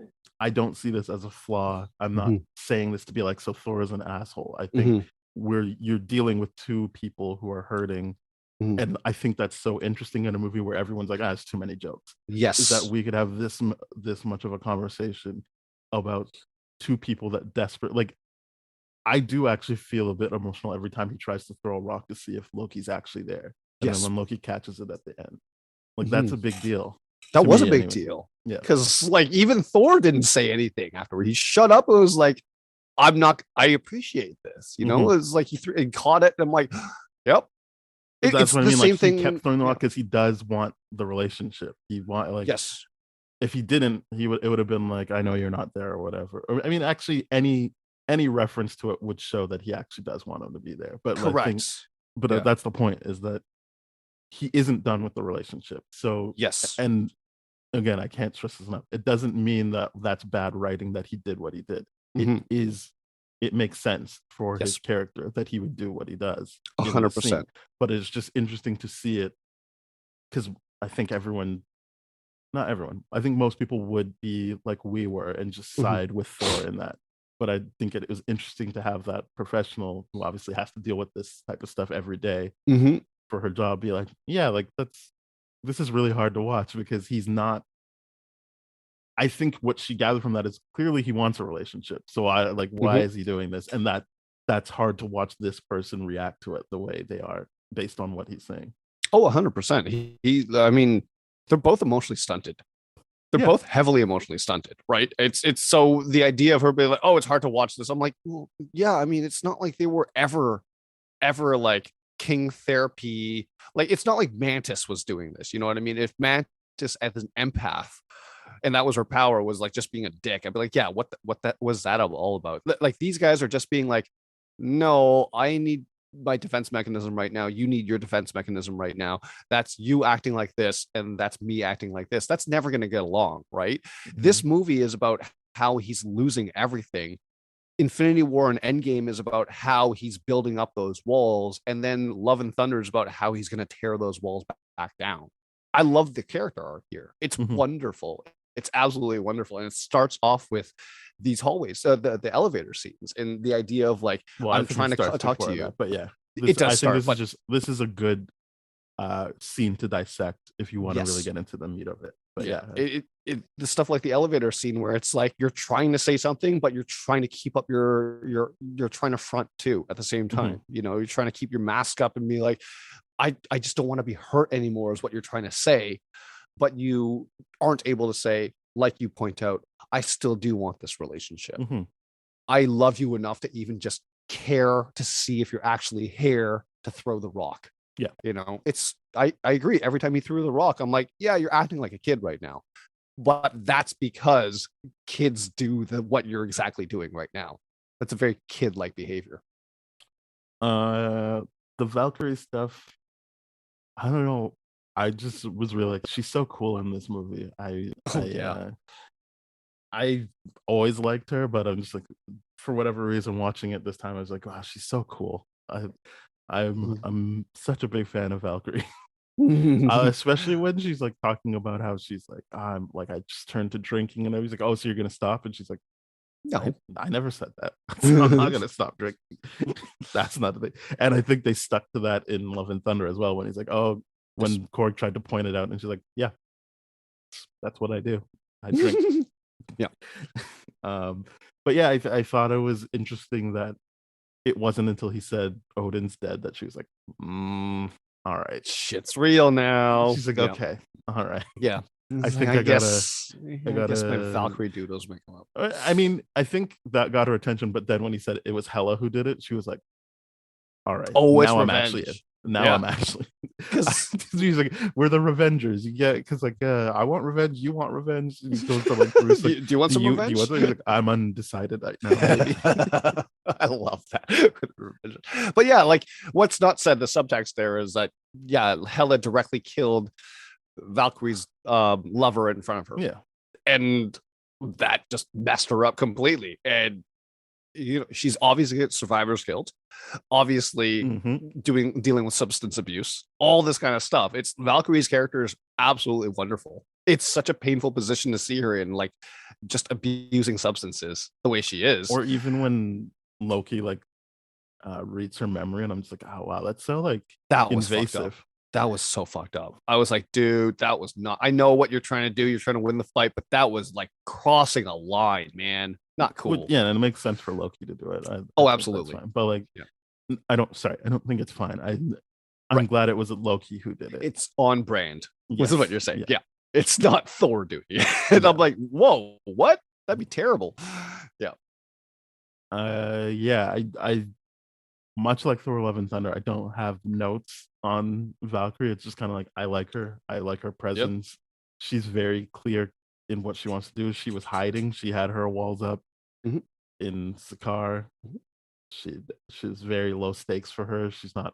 S3: I don't see this as a flaw. I'm not saying this to be like, so Thor is an asshole. I think you're dealing with two people who are hurting, and I think that's so interesting in a movie where everyone's like, it's too many jokes.
S4: Yes,
S3: is that we could have this much of a conversation about two people that desperate. Like, I do actually feel a bit emotional every time he tries to throw a rock to see if Loki's actually there, and then when Loki catches it at the end, like that's a big deal.
S4: That was a big deal. Yeah, because like even Thor didn't say anything afterward. He shut up. It was like, I appreciate this. You know, it's like he caught it, and I'm like, yep.
S3: That's what I mean. Like, he kept throwing the rock because he does want the relationship. He want, like, if he didn't, it would have been like, I know you're not there or whatever. Or, I mean, actually, any reference to it would show that he actually does want him to be there. But
S4: correct.
S3: That's the point, is that he isn't done with the relationship. So and again, I can't stress this enough. It doesn't mean that that's bad writing that he did what he did. It makes sense for his character that he would do what he does.
S4: 100%.
S3: But it's just interesting to see it, because I think not everyone, I think most people would be like we were and just side with Thor in that. But I think it was interesting to have that professional, who obviously has to deal with this type of stuff every day for her job, be like, yeah, like this is really hard to watch, because he's not. I think what she gathered from that is clearly he wants a relationship. So why is he doing this? And that's hard to watch this person react to it the way they are based on what he's saying.
S4: Oh, 100%. I mean, they're both emotionally stunted. They're both heavily emotionally stunted, right? It's so the idea of her being like, oh, it's hard to watch this. I'm like, well, yeah, I mean, it's not like they were ever like king therapy. Like, it's not like Mantis was doing this. You know what I mean? If Mantis as an empath, and that was her power, was like just being a dick, I'd be like, yeah, what that was that all about? Like, these guys are just being like, no, I need my defense mechanism right now. You need your defense mechanism right now. That's you acting like this, and that's me acting like this. That's never going to get along, right? This movie is about how he's losing everything. Infinity War and Endgame is about how he's building up those walls, and then Love and Thunder is about how he's going to tear those walls back down. I love the character arc here. It's wonderful. It's absolutely wonderful. And it starts off with these hallways, the elevator scenes, and the idea of like, I'm trying to talk to you.
S3: That, but yeah,
S4: it does start.
S3: This is a good scene to dissect if you want to really get into the meat of it. But
S4: the stuff like the elevator scene where it's like you're trying to say something, but you're trying to keep up you're trying to front too at the same time. You know, you're trying to keep your mask up and be like, I just don't want to be hurt anymore, is what you're trying to say. But you aren't able to say, like you point out, I still do want this relationship. I love you enough to even just care to see if you're actually here to throw the rock.
S3: Yeah.
S4: You know, I agree. Every time he threw the rock, I'm like, yeah, you're acting like a kid right now. But that's because kids do what you're exactly doing right now. That's a very kid-like behavior.
S3: The Valkyrie stuff, I don't know. I just was really like, she's so cool in this movie. I always liked her, but I'm just like, for whatever reason, watching it this time, I was like, wow, she's so cool. I'm such a big fan of Valkyrie, especially when she's like talking about how she's like, I just turned to drinking, and I was like, oh, so you're gonna stop? And she's like, no, I never said that. So I'm not gonna stop drinking. That's not the thing. And I think they stuck to that in Love and Thunder as well, when he's like, oh, when Korg tried to point it out, and she's like, "Yeah, that's what I do. I drink."
S4: Yeah.
S3: But yeah, I thought it was interesting that it wasn't until he said Odin's dead that she was like, all right.
S4: Shit's real now.
S3: She's like,
S4: Yeah.
S3: okay, all right.
S4: Yeah.
S3: I think
S4: I
S3: I
S4: guess my
S3: gotta.
S4: Valkyrie doodles make them up.
S3: I mean, I think that got her attention, but then when he said it was Hela who did it, she was like, all right.
S4: Oh, it's
S3: now I'm
S4: revenge.
S3: actually now
S4: Yeah.
S3: I'm actually
S4: Because
S3: he's like, we're the Revengers. You get because like I want revenge, you want revenge. And he goes to like Bruce, like,
S4: do you want some
S3: do
S4: revenge?
S3: you want He's like, I'm undecided right now, maybe.
S4: I love that. But yeah, like what's not said, the subtext there is that Hela directly killed Valkyrie's lover in front of her.
S3: Yeah.
S4: And that just messed her up completely. And she's obviously got survivor's guilt, obviously dealing with substance abuse, all this kind of stuff. It's Valkyrie's character is absolutely wonderful. It's such a painful position to see her in, like just abusing substances the way she is.
S3: Or even when Loki like reads her memory, and I'm just like, oh wow, that's so like
S4: that was
S3: invasive.
S4: That was so fucked up. I was like, dude, that was not. I know what you're trying to do. You're trying to win the fight, but that was like crossing a line, man. Not cool.
S3: Yeah, and it makes sense for Loki to do it.
S4: Absolutely.
S3: But like, I don't think it's fine. I'm glad it was Loki who did it.
S4: It's on brand.
S3: Yes.
S4: This is what you're saying. Yeah. It's not Thor doing it. And I'm like, whoa, what? That'd be terrible. Yeah.
S3: I much like Thor: Love and Thunder, I don't have notes on Valkyrie. It's just kind of like I like her. I like her presence. Yep. She's very clear in what she wants to do. She was hiding. She had her walls up in Sakaar. She's very low stakes for her. She's not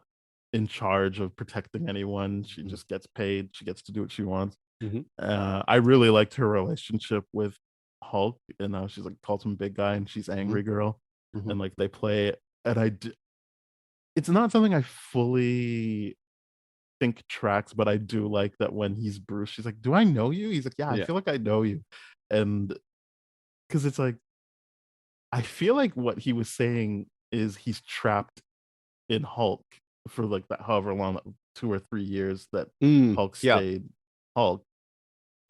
S3: in charge of protecting anyone. She just gets paid. She gets to do what she wants. I really liked her relationship with Hulk, and she's like calls him big guy, and she's angry girl, and like they play. And it's not something I fully think tracks, but I do like that when he's Bruce, she's like, "Do I know you?" He's like, "Yeah, I feel like I know you," and because it's like, I feel like what he was saying is he's trapped in Hulk for like that however long, 2 or 3 years that Hulk stayed Hulk.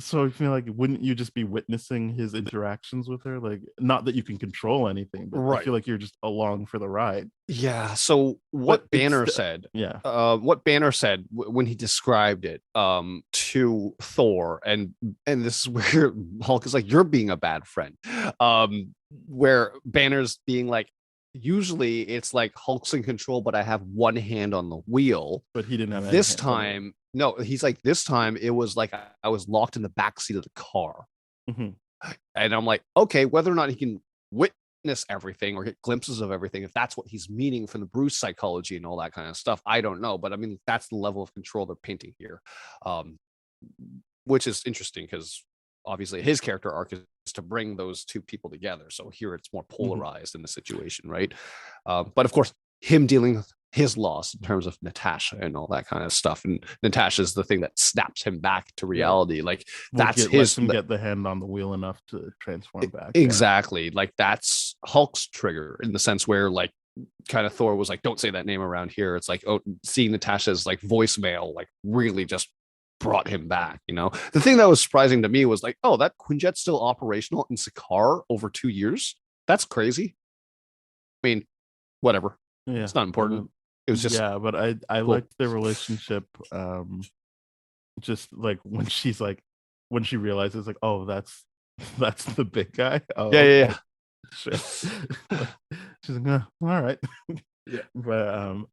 S3: So I feel like, wouldn't you just be witnessing his interactions with her? Like, not that you can control anything, but I feel like you're just along for the ride.
S4: Yeah. So what Banner said, when he described it to Thor, and this is where Hulk is like, "You're being a bad friend," where Banner's being like, usually it's like Hulk's in control, but I have one hand on the wheel.
S3: But he didn't have
S4: this time. No, he's like, this time it was like I was locked in the backseat of the car. And I'm like, okay, whether or not he can witness everything or get glimpses of everything, if that's what he's meaning from the Bruce psychology and all that kind of stuff, I don't know. But I mean, that's the level of control they're painting here, which is interesting because obviously his character arc is to bring those two people together. So here it's more polarized in the situation, right? But of course, him dealing with his loss in terms of Natasha and all that kind of stuff, and Natasha's the thing that snaps him back to reality. Like that's
S3: lets him get the hand on the wheel enough to transform back.
S4: Exactly. Like that's Hulk's trigger in the sense where like kind of Thor was like, "Don't say that name around here." It's like, oh, seeing Natasha's like voicemail like really just brought him back. The thing that was surprising to me was like, oh, that Quinjet's still operational in Sakaar over 2 years. That's crazy. I mean, whatever. It's not important. It was just
S3: but I cool. liked their relationship. Just like when she's like, when she realizes like, oh, that's the big guy. Oh,
S4: yeah.
S3: Sure. She's like, all right. But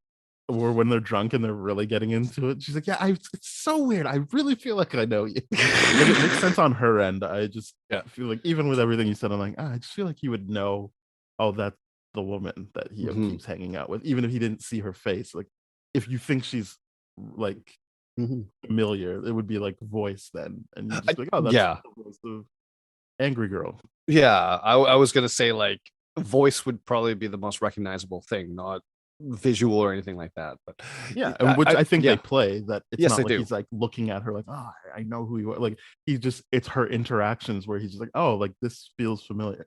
S3: or when they're drunk and they're really getting into it, she's like, yeah, it's so weird. I really feel like I know you. Like, it makes sense on her end. I just feel like, even with everything you said, I'm like, I just feel like he would know. Oh, that's the woman that he keeps hanging out with, even if he didn't see her face. Like, if you think she's like familiar, it would be like voice then, and you're just like, oh, that's the voice of angry girl.
S4: I was gonna say like voice would probably be the most recognizable thing, not visual or anything like that. But
S3: which I think they play that. It's not like
S4: do.
S3: He's like looking at her like, oh, I know who you are. Like, he's just, it's her interactions where he's just like, oh, like this feels familiar.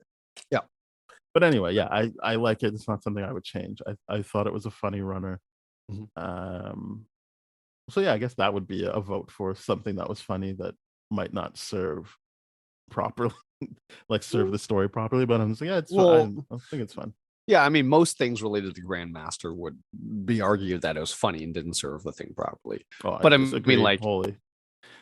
S3: But anyway, I like it. It's not something I would change. I thought it was a funny runner. So yeah, I guess that would be a vote for something that was funny that might not serve properly, like serve the story properly. But I'm just like, yeah, it's
S4: Well,
S3: fun. I think it's fun.
S4: yeah, I mean, most things related to Grandmaster would be argued that it was funny and didn't serve the thing properly.
S3: Oh, I
S4: But I mean,
S3: disagree
S4: like,
S3: wholly.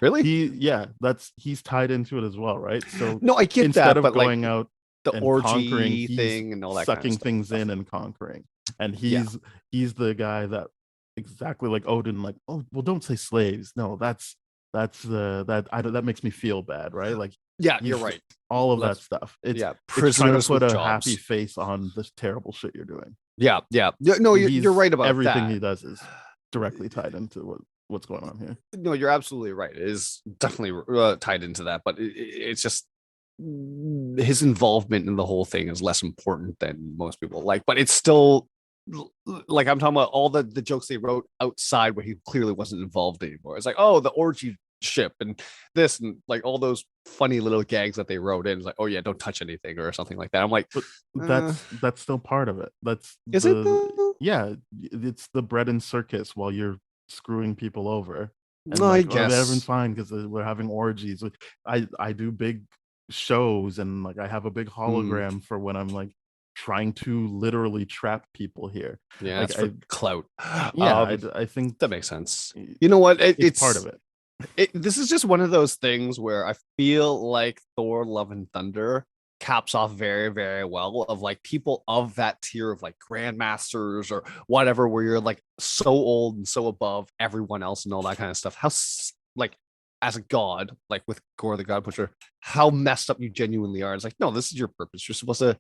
S4: really?
S3: He's tied into it as well, right? So
S4: No, I get
S3: instead
S4: that,
S3: of
S4: but like
S3: going out
S4: the
S3: and conquering,
S4: orgy
S3: he's
S4: thing and all that kind of
S3: sucking things
S4: stuff.
S3: in and conquering. And
S4: Yeah,
S3: he's the guy that exactly like Odin, like, oh well, don't say slaves. No, that's the that makes me feel bad, right? Like
S4: yeah, you're
S3: he's
S4: right.
S3: all of that
S4: Let's
S3: stuff.
S4: yeah,
S3: It's trying to
S4: prisoners
S3: put
S4: with
S3: a happy
S4: jobs.
S3: face on this terrible shit you're doing.
S4: Yeah, yeah. No, you're
S3: He's
S4: right about
S3: everything
S4: that.
S3: he does is directly tied into what's going on here.
S4: No, you're absolutely right. It is definitely tied into that, but it's just his involvement in the whole thing is less important than most people like. But it's still like I'm talking about all the jokes they wrote outside where he clearly wasn't involved anymore. It's like, oh, the orgy ship and this and like all those funny little gags that they wrote in. It's like, oh yeah, don't touch anything or something like that. I'm like,
S3: But
S4: uh,
S3: that's still part of it. That's
S4: is it
S3: the
S4: though?
S3: yeah, it's the bread and circus while you're screwing people over. And
S4: I
S3: like, oh, everyone's
S4: guess.
S3: fine because we're having orgies. Like, I do big shows and like I have a big
S4: Hmm.
S3: hologram for when I'm like trying to literally trap people here.
S4: Yeah,
S3: Like
S4: it's for clout.
S3: yeah, I think
S4: That makes sense. You know what?
S3: it's part of it.
S4: This is just one of those things where I feel like Thor Love and Thunder caps off very, very well of like people of that tier of like grandmasters or whatever, where you're like so old and so above everyone else and all that kind of stuff. How like as a god, like with Gore the God Pusher, how messed up you genuinely are. It's like, no, this is your purpose. You're supposed to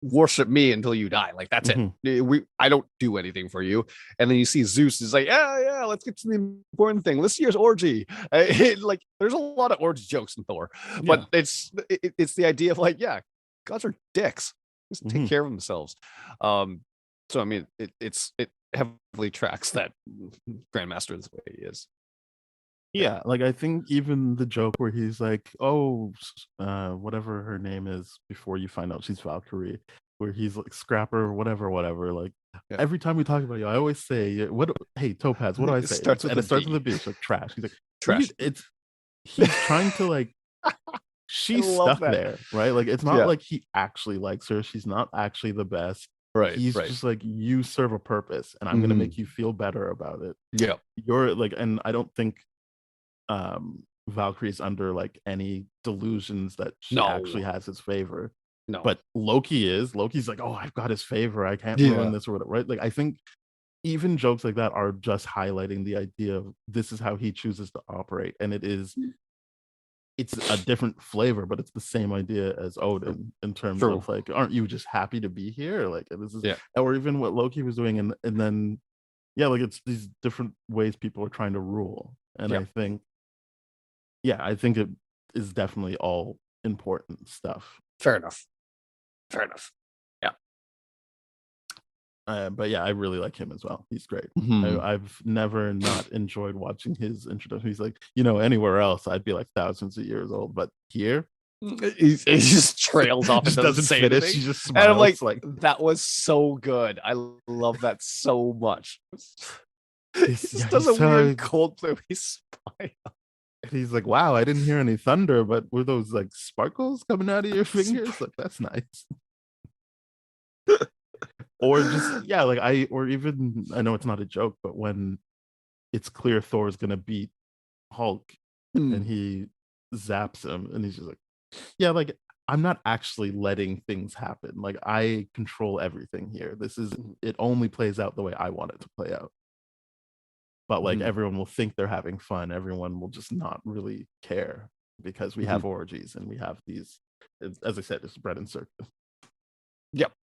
S4: worship me until you die. Like that's
S3: Mhm.
S4: it. I don't do anything for you. And then you see Zeus is like, yeah, let's get to the important thing. This year's orgy. Like there's a lot of orgy jokes in Thor,
S3: Yeah.
S4: but it's the idea of like, yeah, gods are dicks. Just take
S3: Mhm.
S4: care of themselves. So I mean, it heavily tracks that Grandmaster is the way he is.
S3: Yeah, like I think even the joke where he's like, "Oh, whatever her name is," before you find out she's Valkyrie, where he's like Scrapper, whatever, whatever. Like
S4: Yeah.
S3: every time we talk about you, I always say, "What? Hey, Topaz, what do I
S4: It
S3: say?"
S4: starts with
S3: And
S4: a
S3: it starts with
S4: B.
S3: a B. It's like trash. He's like,
S4: Trash.
S3: It's he's trying to like
S4: I
S3: she's
S4: love
S3: stuck
S4: that.
S3: there, right? Like it's not
S4: Yeah.
S3: like he actually likes her. She's not actually the best.
S4: Right.
S3: He's
S4: Right.
S3: just like, you serve a purpose, and I'm gonna
S4: Mhm.
S3: make you feel better about it.
S4: Yeah.
S3: You're like, and I don't think Valkyrie's under like any delusions that she actually
S4: No.
S3: has his favor.
S4: No.
S3: But Loki's like, oh, I've got his favor. I can't ruin
S4: Yeah.
S3: this or whatever, right? Like I think even jokes like that are just highlighting the idea of this is how he chooses to operate. And it's a different flavor, but it's the same idea as Odin in terms
S4: True.
S3: of like, aren't you just happy to be here? Like this is
S4: Yeah.
S3: or even what Loki was doing, and then yeah, like it's these different ways people are trying to rule. And
S4: Yeah.
S3: I think yeah, I think it is definitely all important stuff.
S4: Fair enough. Fair enough. Yeah.
S3: But yeah, I really like him as well. He's great.
S4: Mhm.
S3: I've never not enjoyed watching his introduction. He's like, you know, anywhere else I'd be like thousands of years old, but here
S4: He just trails off and
S3: just
S4: doesn't
S3: doesn't
S4: say
S3: finish.
S4: anything.
S3: He just
S4: And I'm like,
S3: smiles like
S4: that was so good. I love that so much. He
S3: yeah,
S4: just does a weird Coldplay smile.
S3: and he's like, wow, I didn't hear any thunder, but were those like sparkles coming out of your fingers? Like that's nice. Or just yeah, like or even I know it's not a joke, but when it's clear Thor's gonna beat Hulk and he zaps him and he's just like, yeah, like I'm not actually letting things happen. Like I control everything here. This is it only plays out the way I want it to play out. But like
S4: Mhm.
S3: everyone will think they're having fun. Everyone will just not really care because we have orgies and we have these, as I said, it's bread and circus.
S4: Yep.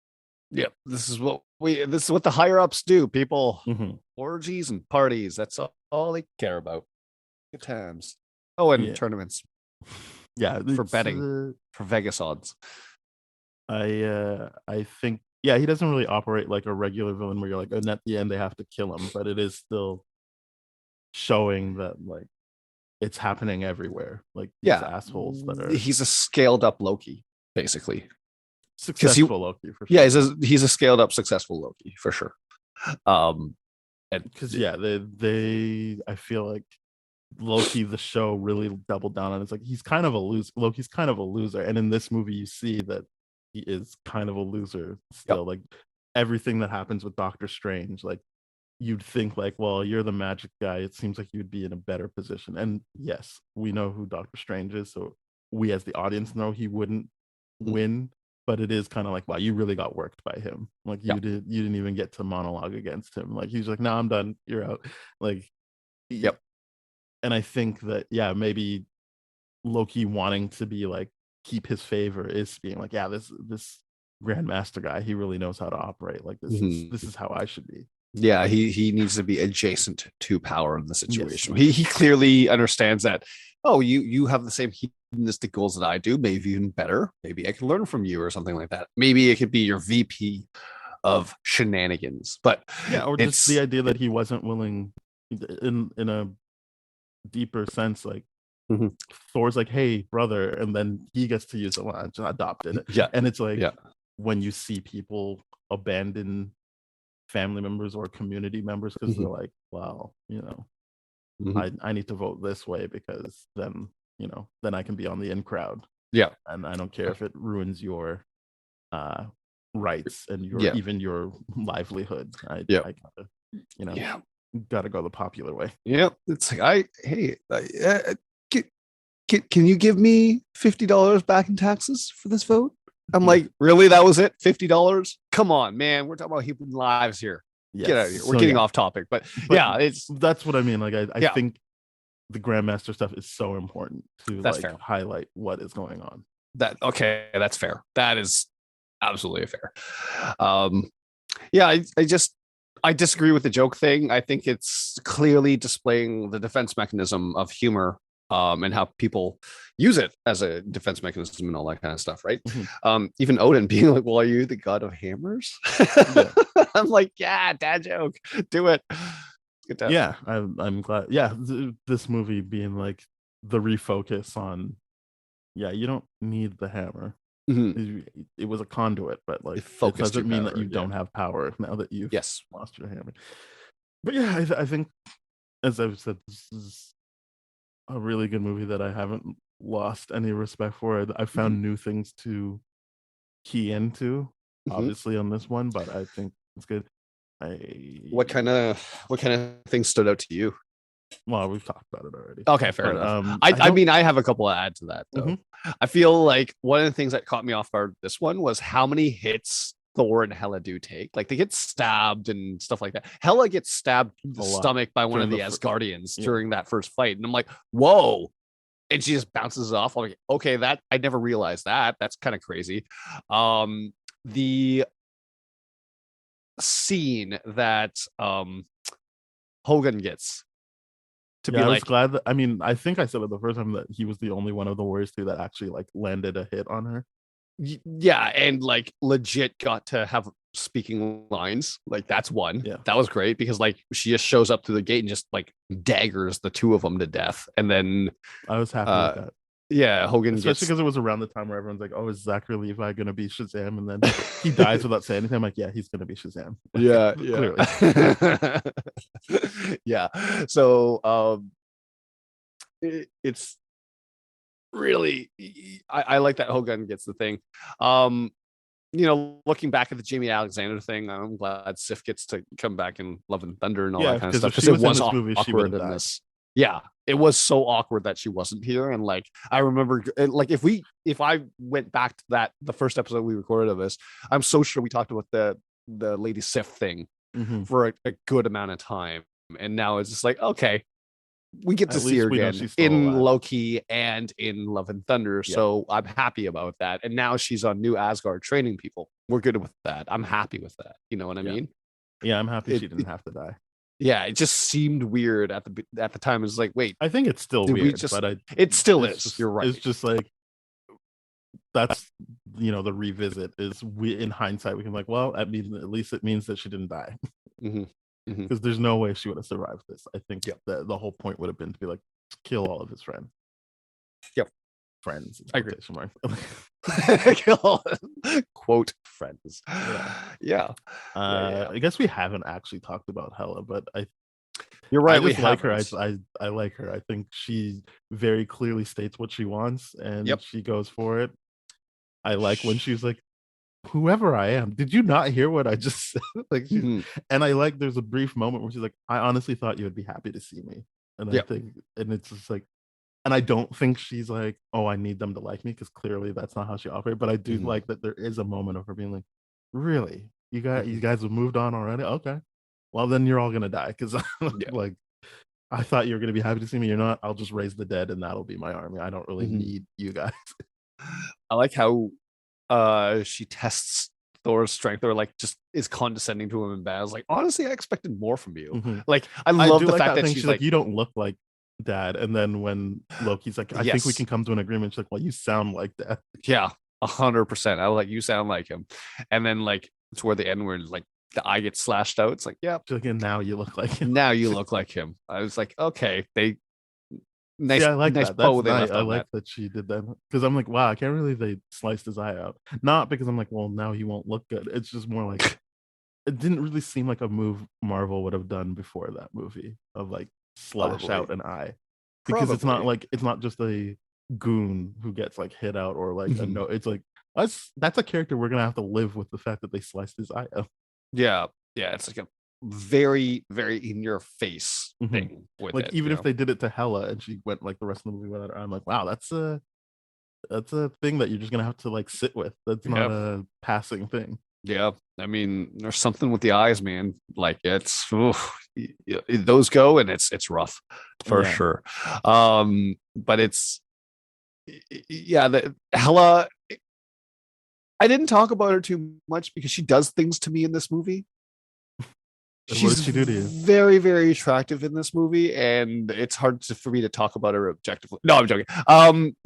S4: Yep. This is what the higher ups do, people.
S3: Mhm.
S4: Orgies and parties. That's all they care about. Good times. Oh, and
S3: Yeah.
S4: tournaments
S3: Yeah,
S4: for
S3: it's,
S4: betting, for Vegas odds.
S3: I think yeah, he doesn't really operate like a regular villain where you're like, and at the end they have to kill him, but it is still showing that like it's happening everywhere. Like these
S4: Yeah.
S3: assholes that are
S4: He's a scaled up Loki, basically.
S3: successful Loki for sure.
S4: Yeah, he's a scaled up successful Loki for sure.
S3: Because they I feel like Loki, the show, really doubled down on it. It's like he's kind of a loser. Loki's kind of a loser, and in this movie, you see that he is kind of a loser still. Like everything that happens with Doctor Strange, like you'd think, like, well, you're the magic guy. It seems like you'd be in a better position. And yes, we know who Doctor Strange is, so we as the audience know he wouldn't win. But it is kind of like, wow, you really got worked by him. Like you didn't even get to monologue against him. Like he's like, no, I'm done. You're out. Like, and I think that maybe Loki wanting to be like keep his favor is being like, yeah, this Grandmaster guy, he really knows how to operate. Like this is how I should be.
S4: Yeah, he needs to be adjacent to power in the situation. He clearly understands that. Oh, you have the same hedonistic goals that I do, maybe even better. Maybe I can learn from you or something like that. Maybe it could be your VP of shenanigans. But
S3: or just the idea that he wasn't willing in a deeper sense, like Thor's like, hey brother, and then he gets to use the line, adopted it. And it's like when you see people abandon family members or community members because they're like, well, I need to vote this way because then then I can be on the in crowd, and I don't care if it ruins your rights and even your livelihood. I gotta, gotta go the popular way.
S4: It's like can you give me $50 back in taxes for this vote? I'm like, really? That was it? $50? Come on, man. We're talking about human lives here. Get out of here. We're getting off topic, but
S3: that's what I mean. Like, I think the Grandmaster stuff is so important to highlight what is going on.
S4: That's fair. That is absolutely fair. I disagree with the joke thing. I think it's clearly displaying the defense mechanism of humor. And how people use it as a defense mechanism and all that kind of stuff, right? Even Odin being like, well, are you the god of hammers? I'm like, dad joke, do it. Good time.
S3: I'm glad. This movie being like the refocus on, you don't need the hammer. It was a conduit, but like it doesn't mean that you don't have power now that you've lost your hammer. But I think, as I've said, this is a really good movie that I haven't lost any respect for. I found new things to key into, obviously on this one, but I think it's good.
S4: What kind of things stood out to you?
S3: Well, we've talked about it already.
S4: Okay, fair enough. I mean, I have a couple to add to that though. I feel like one of the things that caught me off guard this one was how many hits Thor and Hela do take. Like they get stabbed and stuff like that. Hela gets stabbed in the stomach by one of the Asgardians during that first fight, and I'm like, whoa. And she just bounces off. I'm like, okay, that I never realized that. That's kind of crazy. The scene that Hogan gets to be
S3: I was glad that, I mean, I think I said it the first time that he was the only one of the Warriors 2 that actually like landed a hit on her.
S4: And like legit got to have speaking lines. Like that's one. That was great because like she just shows up through the gate and just like daggers the two of them to death. And then
S3: I was happy with that.
S4: Hogan,
S3: especially because it was around the time where everyone's like, oh, is Zachary Levi gonna be Shazam? And then he dies without saying anything. I'm like, he's gonna be Shazam. Clearly.
S4: So it's really, I like that Hogan gets the thing. Looking back at the Jamie Alexander thing, I'm glad Sif gets to come back in Love and Thunder and all that kind of stuff, because it was awkward in this. It was so awkward that she wasn't here. And like I remember, like if I went back to the first episode we recorded of this, I'm so sure we talked about the Lady Sif thing for a good amount of time, and now it's just like, okay, we get to see her again in Loki and in Love and Thunder. So I'm happy about that. And now she's on New Asgard training people. We're good with that. I'm happy with that. You know what I mean?
S3: Yeah, I'm happy she didn't have to die.
S4: It just seemed weird at the time. It was like, wait,
S3: I think it's still weird, but
S4: it still is. You're right.
S3: It's just like, that's, the revisit is, we in hindsight we can like, well, at least it means that she didn't die. Because there's no way she would have survived this. I think the whole point would have been to be like, kill all of his friends. friends.
S4: I agree.
S3: Quotation mark.
S4: Quote friends.
S3: Yeah.
S4: Yeah.
S3: I guess we haven't actually talked about Hella, but
S4: You're right.
S3: I just
S4: we
S3: like her.
S4: haven't.
S3: I like her. I think she very clearly states what she wants and
S4: Yep.
S3: she goes for it. I like when she's like, whoever I am, did you not hear what I just said? Like she's,
S4: Mhm.
S3: and I like there's a brief moment where she's like, I honestly thought you would be happy to see me. And I
S4: Yep.
S3: think, and it's just like, and I don't think she's like, oh, I need them to like me, because clearly that's not how she operates. But I do
S4: Mhm.
S3: like that there is a moment of her being like, really? You
S4: Mhm.
S3: guys have moved on already? Okay. Well, then you're all gonna die. Cause
S4: Yeah.
S3: like I thought you were gonna be happy to see me. You're not. I'll just raise the dead and that'll be my army. I don't really
S4: Mhm.
S3: need you guys.
S4: I like how she tests Thor's strength, or like just is condescending to him in battles. Like, honestly, I expected more from you.
S3: Mhm.
S4: Like, I
S3: I
S4: love
S3: do
S4: the
S3: like
S4: fact
S3: that
S4: that
S3: thing.
S4: she's
S3: She's like,
S4: like,
S3: you don't look like dad. And then when Loki's like, I think we
S4: yes,
S3: can come to an agreement. She's like, well, you sound like dad.
S4: yeah, 100%. I was like, you sound like him. And then like toward the end where like the eye gets slashed out, it's like, yeah,
S3: She's like, and now you look like him.
S4: now you look like him. I was like, okay, they
S3: See, I like
S4: nice
S3: that. That's
S4: bow they
S3: nice.
S4: left
S3: I
S4: on
S3: like
S4: that.
S3: that she did that because I'm like, wow, I can't believe they sliced his eye out. Not because I'm like, well, now he won't look good. It's just more like it didn't really seem like a move Marvel would have done before that movie of like slash
S4: Probably.
S3: out an eye, because
S4: Probably.
S3: it's not just a goon who gets like hit out or like a
S4: Mhm.
S3: no. It's like that's a character we're gonna have to live with the fact that they sliced his eye out.
S4: Yeah. Yeah. It's like a very, very in your face
S3: Mhm.
S4: thing with
S3: Like
S4: it,
S3: even if they did it to Hela and she went like the rest of the movie without her, I'm like, wow, that's a thing that you're just gonna have to like sit with. That's not
S4: Yeah.
S3: a passing thing.
S4: Yeah. I mean, there's something with the eyes, man. Like it's those go and it's rough for
S3: Yeah.
S4: sure. But it's yeah, the Hella. I didn't talk about her too much because she does things to me in this movie.
S3: And what
S4: She's
S3: did she do to you?
S4: very, very attractive in this movie, and it's hard for me to talk about her objectively. No, I'm joking.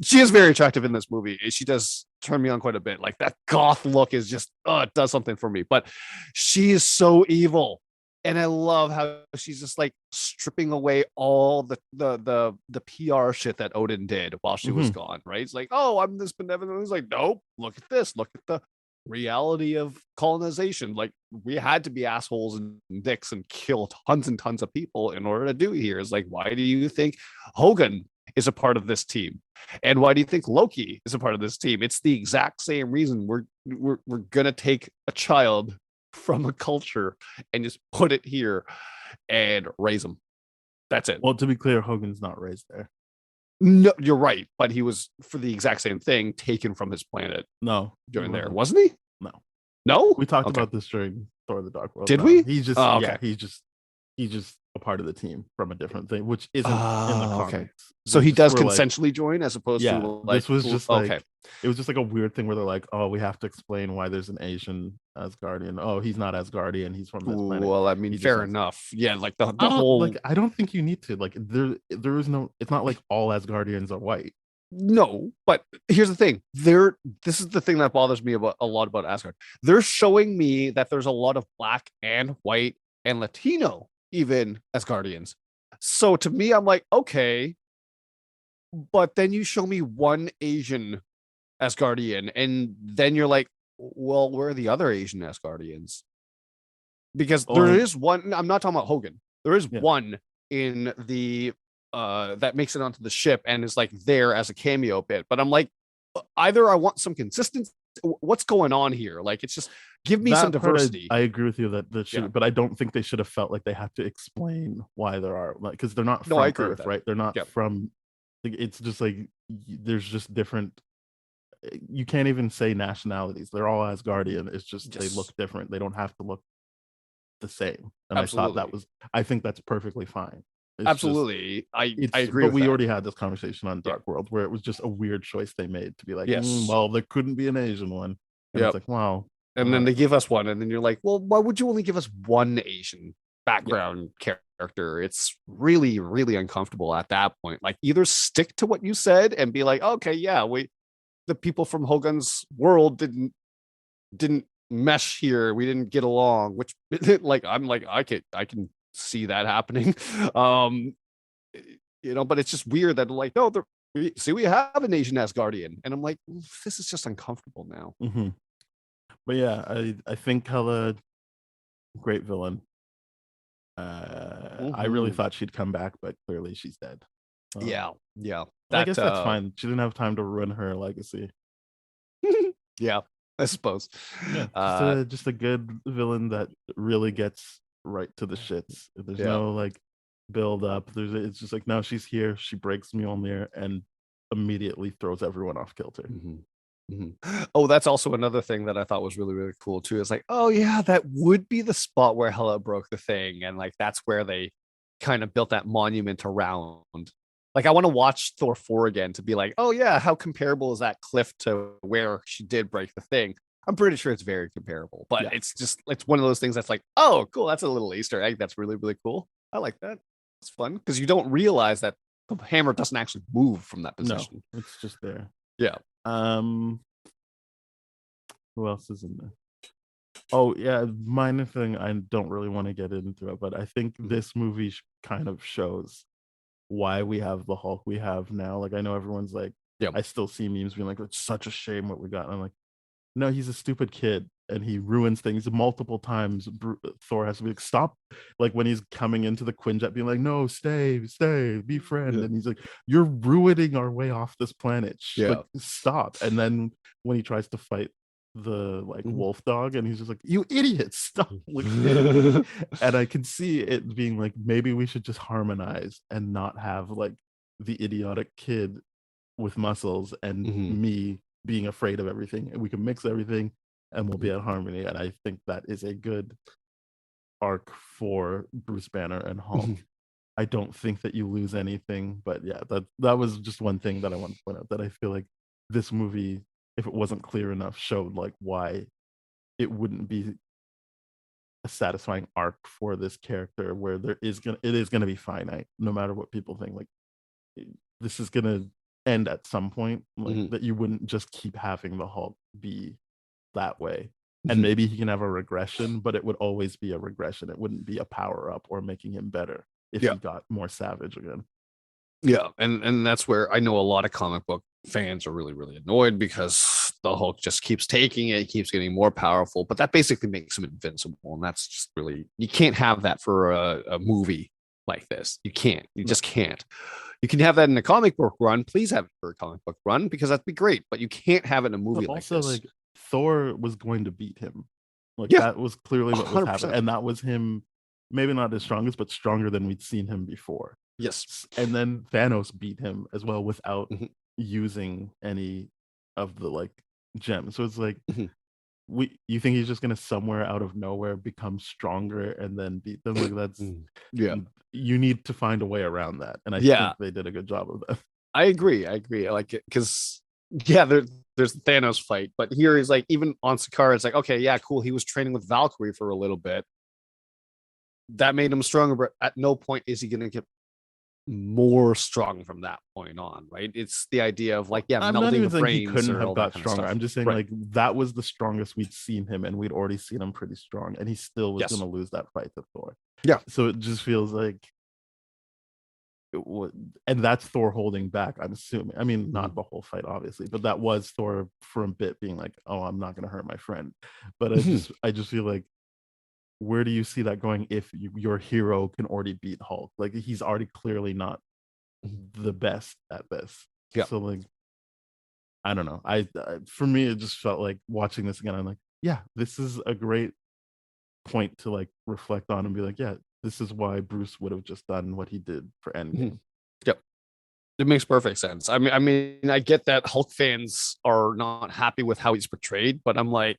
S4: She is very attractive in this movie. She does turn me on quite a bit. Like that goth look is just, it does something for me. But she is so evil, and I love how she's just like stripping away all the PR shit that Odin did while she was
S3: Mhm.
S4: gone. Right? It's like, oh, I'm this benevolent. He's like, nope. Look at this. Look at the reality of colonization. Like we had to be assholes and dicks and kill tons and tons of people in order to do here. Is like, why do you think Hogan is a part of this team, and why do you think Loki is a part of this team? It's the exact same reason. We're gonna take a child from a culture and just put it here and raise them. That's it.
S3: Well, to be clear, Hogan's not raised there.
S4: No, you're right, but he was for the exact same thing taken from his planet
S3: No,
S4: during there, wasn't he?
S3: No.
S4: No,
S3: We talked
S4: okay.
S3: about this during Thor: The Dark World.
S4: Did
S3: No,
S4: we?
S3: he's just
S4: Oh,
S3: yeah,
S4: okay.
S3: he's just a part of the team from a different thing, which isn't in the
S4: Okay.
S3: comics.
S4: So
S3: They
S4: he
S3: just
S4: does
S3: were like,
S4: consensually join as opposed
S3: yeah,
S4: to like
S3: this was just
S4: okay.
S3: like it was just like a weird thing where they're like, oh, we have to explain why there's an Asian Asgardian. Oh, he's not Asgardian, he's from this planet.
S4: Well, I mean,
S3: He just
S4: fair
S3: has
S4: enough. Yeah, like the
S3: I don't
S4: whole
S3: like I don't think you need to. Like there is no, it's not like all Asgardians are white.
S4: no, but here's the thing. This is the thing that bothers me about a lot about Asgard. They're showing me that there's a lot of black and white and Latino even Asgardians. So to me, I'm like, okay, but then you show me one Asian Asgardian, and then you're like, well, where are the other Asian Asgardians? Because there
S3: Well,
S4: is one. I'm not talking about Hogan. There is
S3: yeah.
S4: one in the that makes it onto the ship and is like there as a cameo bit. But I'm like, either I want some consistency. What's going on here? Like, it's just give me some
S3: That part
S4: diversity.
S3: I agree with you that should,
S4: Yeah.
S3: but I don't think they should have felt like they have to explain why there are, like, because they're not
S4: No,
S3: from
S4: I agree with
S3: Earth,
S4: that.
S3: right? They're not
S4: Yep.
S3: from. Like, it's just like there's just different. You can't even say nationalities. They're all Asgardian. It's just they
S4: Yes.
S3: look different. They don't have to look the same. And I thought that
S4: Absolutely.
S3: was. I think that's perfectly fine. It's just
S4: Absolutely. I agree
S3: but
S4: with
S3: we
S4: that.
S3: already had this conversation on
S4: Yeah.
S3: Dark World where it was just a weird choice they made to be like,
S4: Yes.
S3: well, there couldn't be an Asian one, and it's
S4: Yep.
S3: like, wow.
S4: And then they give us one, and then you're like, well, why would you only give us one Asian background character? It's really, really uncomfortable at that point. Like, either stick to what you said and be like, okay, yeah, the people from Hogan's world didn't mesh here. We didn't get along, which like I'm like, I can see that happening. But it's just weird that like, no, we have an Asian Asgardian, and I'm like, this is just uncomfortable now.
S3: Mm-hmm. But yeah, I think Hela, great villain. I really thought she'd come back, but clearly she's dead.
S4: Yeah.
S3: I guess that's fine. She didn't have time to ruin her legacy.
S4: Yeah, I suppose.
S3: Yeah, just a good villain that really gets right to the shits. There's no like build up. It's just like, no, she's here. She breaks Mjolnir and immediately throws everyone off kilter.
S4: Oh, that's also another thing that I thought was really, really cool too. It's like, oh yeah, that would be the spot where Hela broke the thing, and like that's where they kind of built that monument around. Like, I want to watch Thor 4 again to be like, oh yeah, how comparable is that cliff to where she did break the thing? I'm pretty sure it's very comparable, but it's one of those things that's like, oh, cool, that's a little Easter egg. That's really, really cool. I like that. It's fun because you don't realize that the hammer doesn't actually move from that position.
S3: No, it's just there.
S4: Yeah.
S3: Who else is in there? Oh yeah, minor thing. I don't really want to get into it, but I think this movie kind of shows why we have the Hulk we have now. Like, I know everyone's like, I still see memes being like, it's such a shame what we got. And I'm like, no, he's a stupid kid and he ruins things multiple times. Thor has to be like, stop. Like when he's coming into the Quinjet being like, no, stay, be friend. And he's like, you're ruining our way off this planet. Like, stop. And then when he tries to fight the like wolf dog, and he's just like, you idiot, stop. And I can see it being like, maybe we should just harmonize and not have like the idiotic kid with muscles and me being afraid of everything, and we can mix everything and we'll be at harmony. And I think that is a good arc for Bruce Banner and Hulk. I don't think that you lose anything, but yeah, that was just one thing that I want to point out, that I feel like this movie, if it wasn't clear enough, showed like why it wouldn't be a satisfying arc for this character, where it is gonna be finite no matter what people think. Like, this is gonna end at some point, like that you wouldn't just keep having the Hulk be that way. And maybe he can have a regression, but it would always be a regression. It wouldn't be a power up or making him better if he got more savage again.
S4: Yeah, and that's where I know a lot of comic book fans are really, really annoyed because the Hulk just keeps taking it, keeps getting more powerful, but that basically makes him invincible. And that's just really, you can't have that for a movie like this. You can't. You just can't. You can have that in a comic book run. Please have it for a comic book run, because that'd be great. But you can't have it in a movie like this. Also, like,
S3: Thor was going to beat him. Like, that was clearly what was happening, and that was him. Maybe not his strongest, but stronger than we'd seen him before.
S4: Yes.
S3: And then Thanos beat him as well without using any of the like gems. So it's like, you think he's just gonna somewhere out of nowhere become stronger and then beat them? Like, that's you need to find a way around that, and I think they did a good job of that.
S4: I agree. I like it because there's the Thanos fight, but here is like, even on Sakaar, it's like, okay, yeah, cool, he was training with Valkyrie for a little bit, that made him stronger, but at no point is he gonna get more strong from that point on, right? It's the idea of like,
S3: I'm
S4: melting
S3: not even
S4: the brains.
S3: He couldn't have got stronger. I'm just saying, like, that was the strongest we'd seen him, and we'd already seen him pretty strong, and he still was going to lose that fight to Thor.
S4: Yeah.
S3: So it just feels like it would, and that's Thor holding back, I'm assuming. I mean, not the whole fight, obviously, but that was Thor for a bit being like, oh, I'm not going to hurt my friend. But I just feel like, where do you see that going if your hero can already beat Hulk? Like, he's already clearly not the best at this.
S4: Yeah.
S3: So like, I don't know. I for me, it just felt like watching this again, I'm like, yeah, this is a great point to like reflect on and be like, yeah, this is why Bruce would have just done what he did for Endgame.
S4: Yep. It makes perfect sense. I mean, I get that Hulk fans are not happy with how he's portrayed, but I'm like,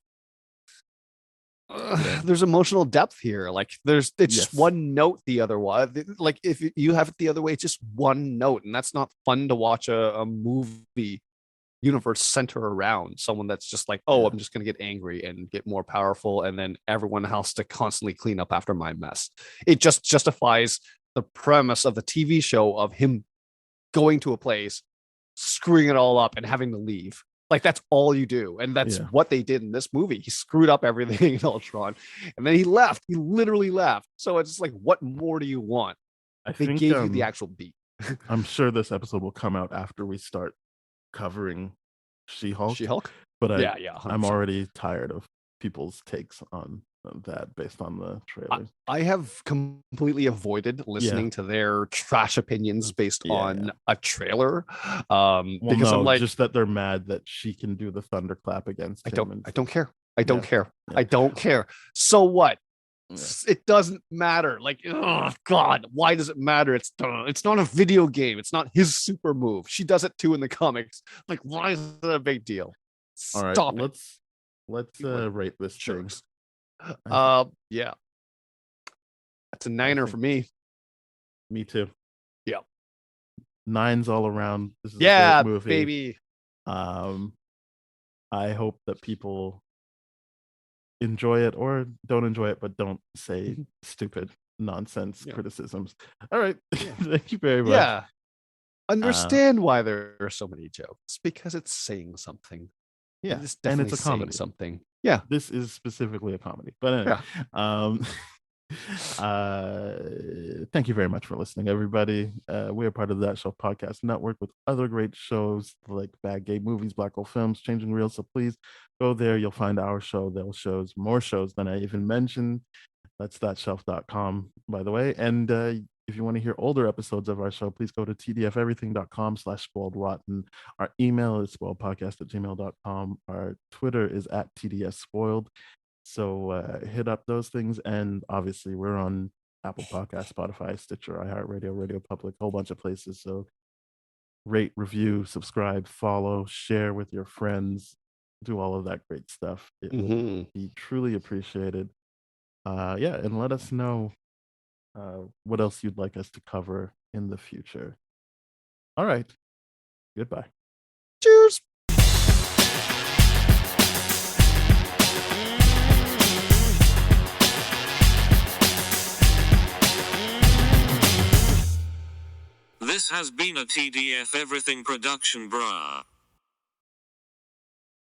S4: there's emotional depth here. Like, it's just one note the other way. Like, if you have it the other way, it's just one note, and that's not fun to watch a movie universe center around someone that's just like, oh, I'm just gonna get angry and get more powerful, and then everyone has to constantly clean up after my mess. It just justifies the premise of the TV show of him going to a place, screwing it all up, and having to leave. Like, that's all you do. And that's what they did in this movie. He screwed up everything in Ultron, and then he left. He literally left. So it's just like, what more do you want?
S3: I
S4: think they gave you the actual beat.
S3: I'm sure this episode will come out after we start covering She-Hulk.
S4: She-Hulk.
S3: But
S4: Yeah,
S3: I'm
S4: 100%.
S3: already tired of people's takes on that based on the trailers.
S4: I have completely avoided listening to their trash opinions based on a trailer. Because I'm like,
S3: just that they're mad that she can do the thunderclap against him.
S4: I don't care. I don't care.
S3: Yeah.
S4: I don't care. So what?
S3: Yeah.
S4: It doesn't matter. Like, oh God, why does it matter? It's not a video game. It's not his super move. She does it too in the comics. Like, why is it a big deal?
S3: All right,
S4: Stop it.
S3: let's rate this thing.
S4: Yeah, that's a 9er for me.
S3: Me too.
S4: Yeah,
S3: 9s all around. This is
S4: yeah,
S3: a great movie,
S4: baby.
S3: I hope that people enjoy it or don't enjoy it, but don't say stupid nonsense criticisms. All right, thank you very much.
S4: Yeah, understand why there are so many jokes, because it's saying something.
S3: Yeah,
S4: it's
S3: and
S4: definitely
S3: it's a comedy.
S4: something. Yeah,
S3: this is specifically a comedy. But anyway, thank you very much for listening, everybody. We are part of That Shelf Podcast Network with other great shows like Bad Gay Movies, Black Hole Films, Changing Reels. So please go there. You'll find our show. They'll shows more shows than I even mentioned. That's thatshelf.com, by the way. And if you want to hear older episodes of our show, please go to tdferything.com/spoiledrotten. Our email is spoiledpodcast@gmail.com. Our Twitter is @TDSSpoiled. So hit up those things. And obviously, we're on Apple Podcasts, Spotify, Stitcher, iHeartRadio, Radio Public, a whole bunch of places. So rate, review, subscribe, follow, share with your friends, do all of that great stuff. It would be truly appreciated. And let us know what else you'd like us to cover in the future. All right. Goodbye.
S4: Cheers.
S1: This has been a TDF Everything production, brah.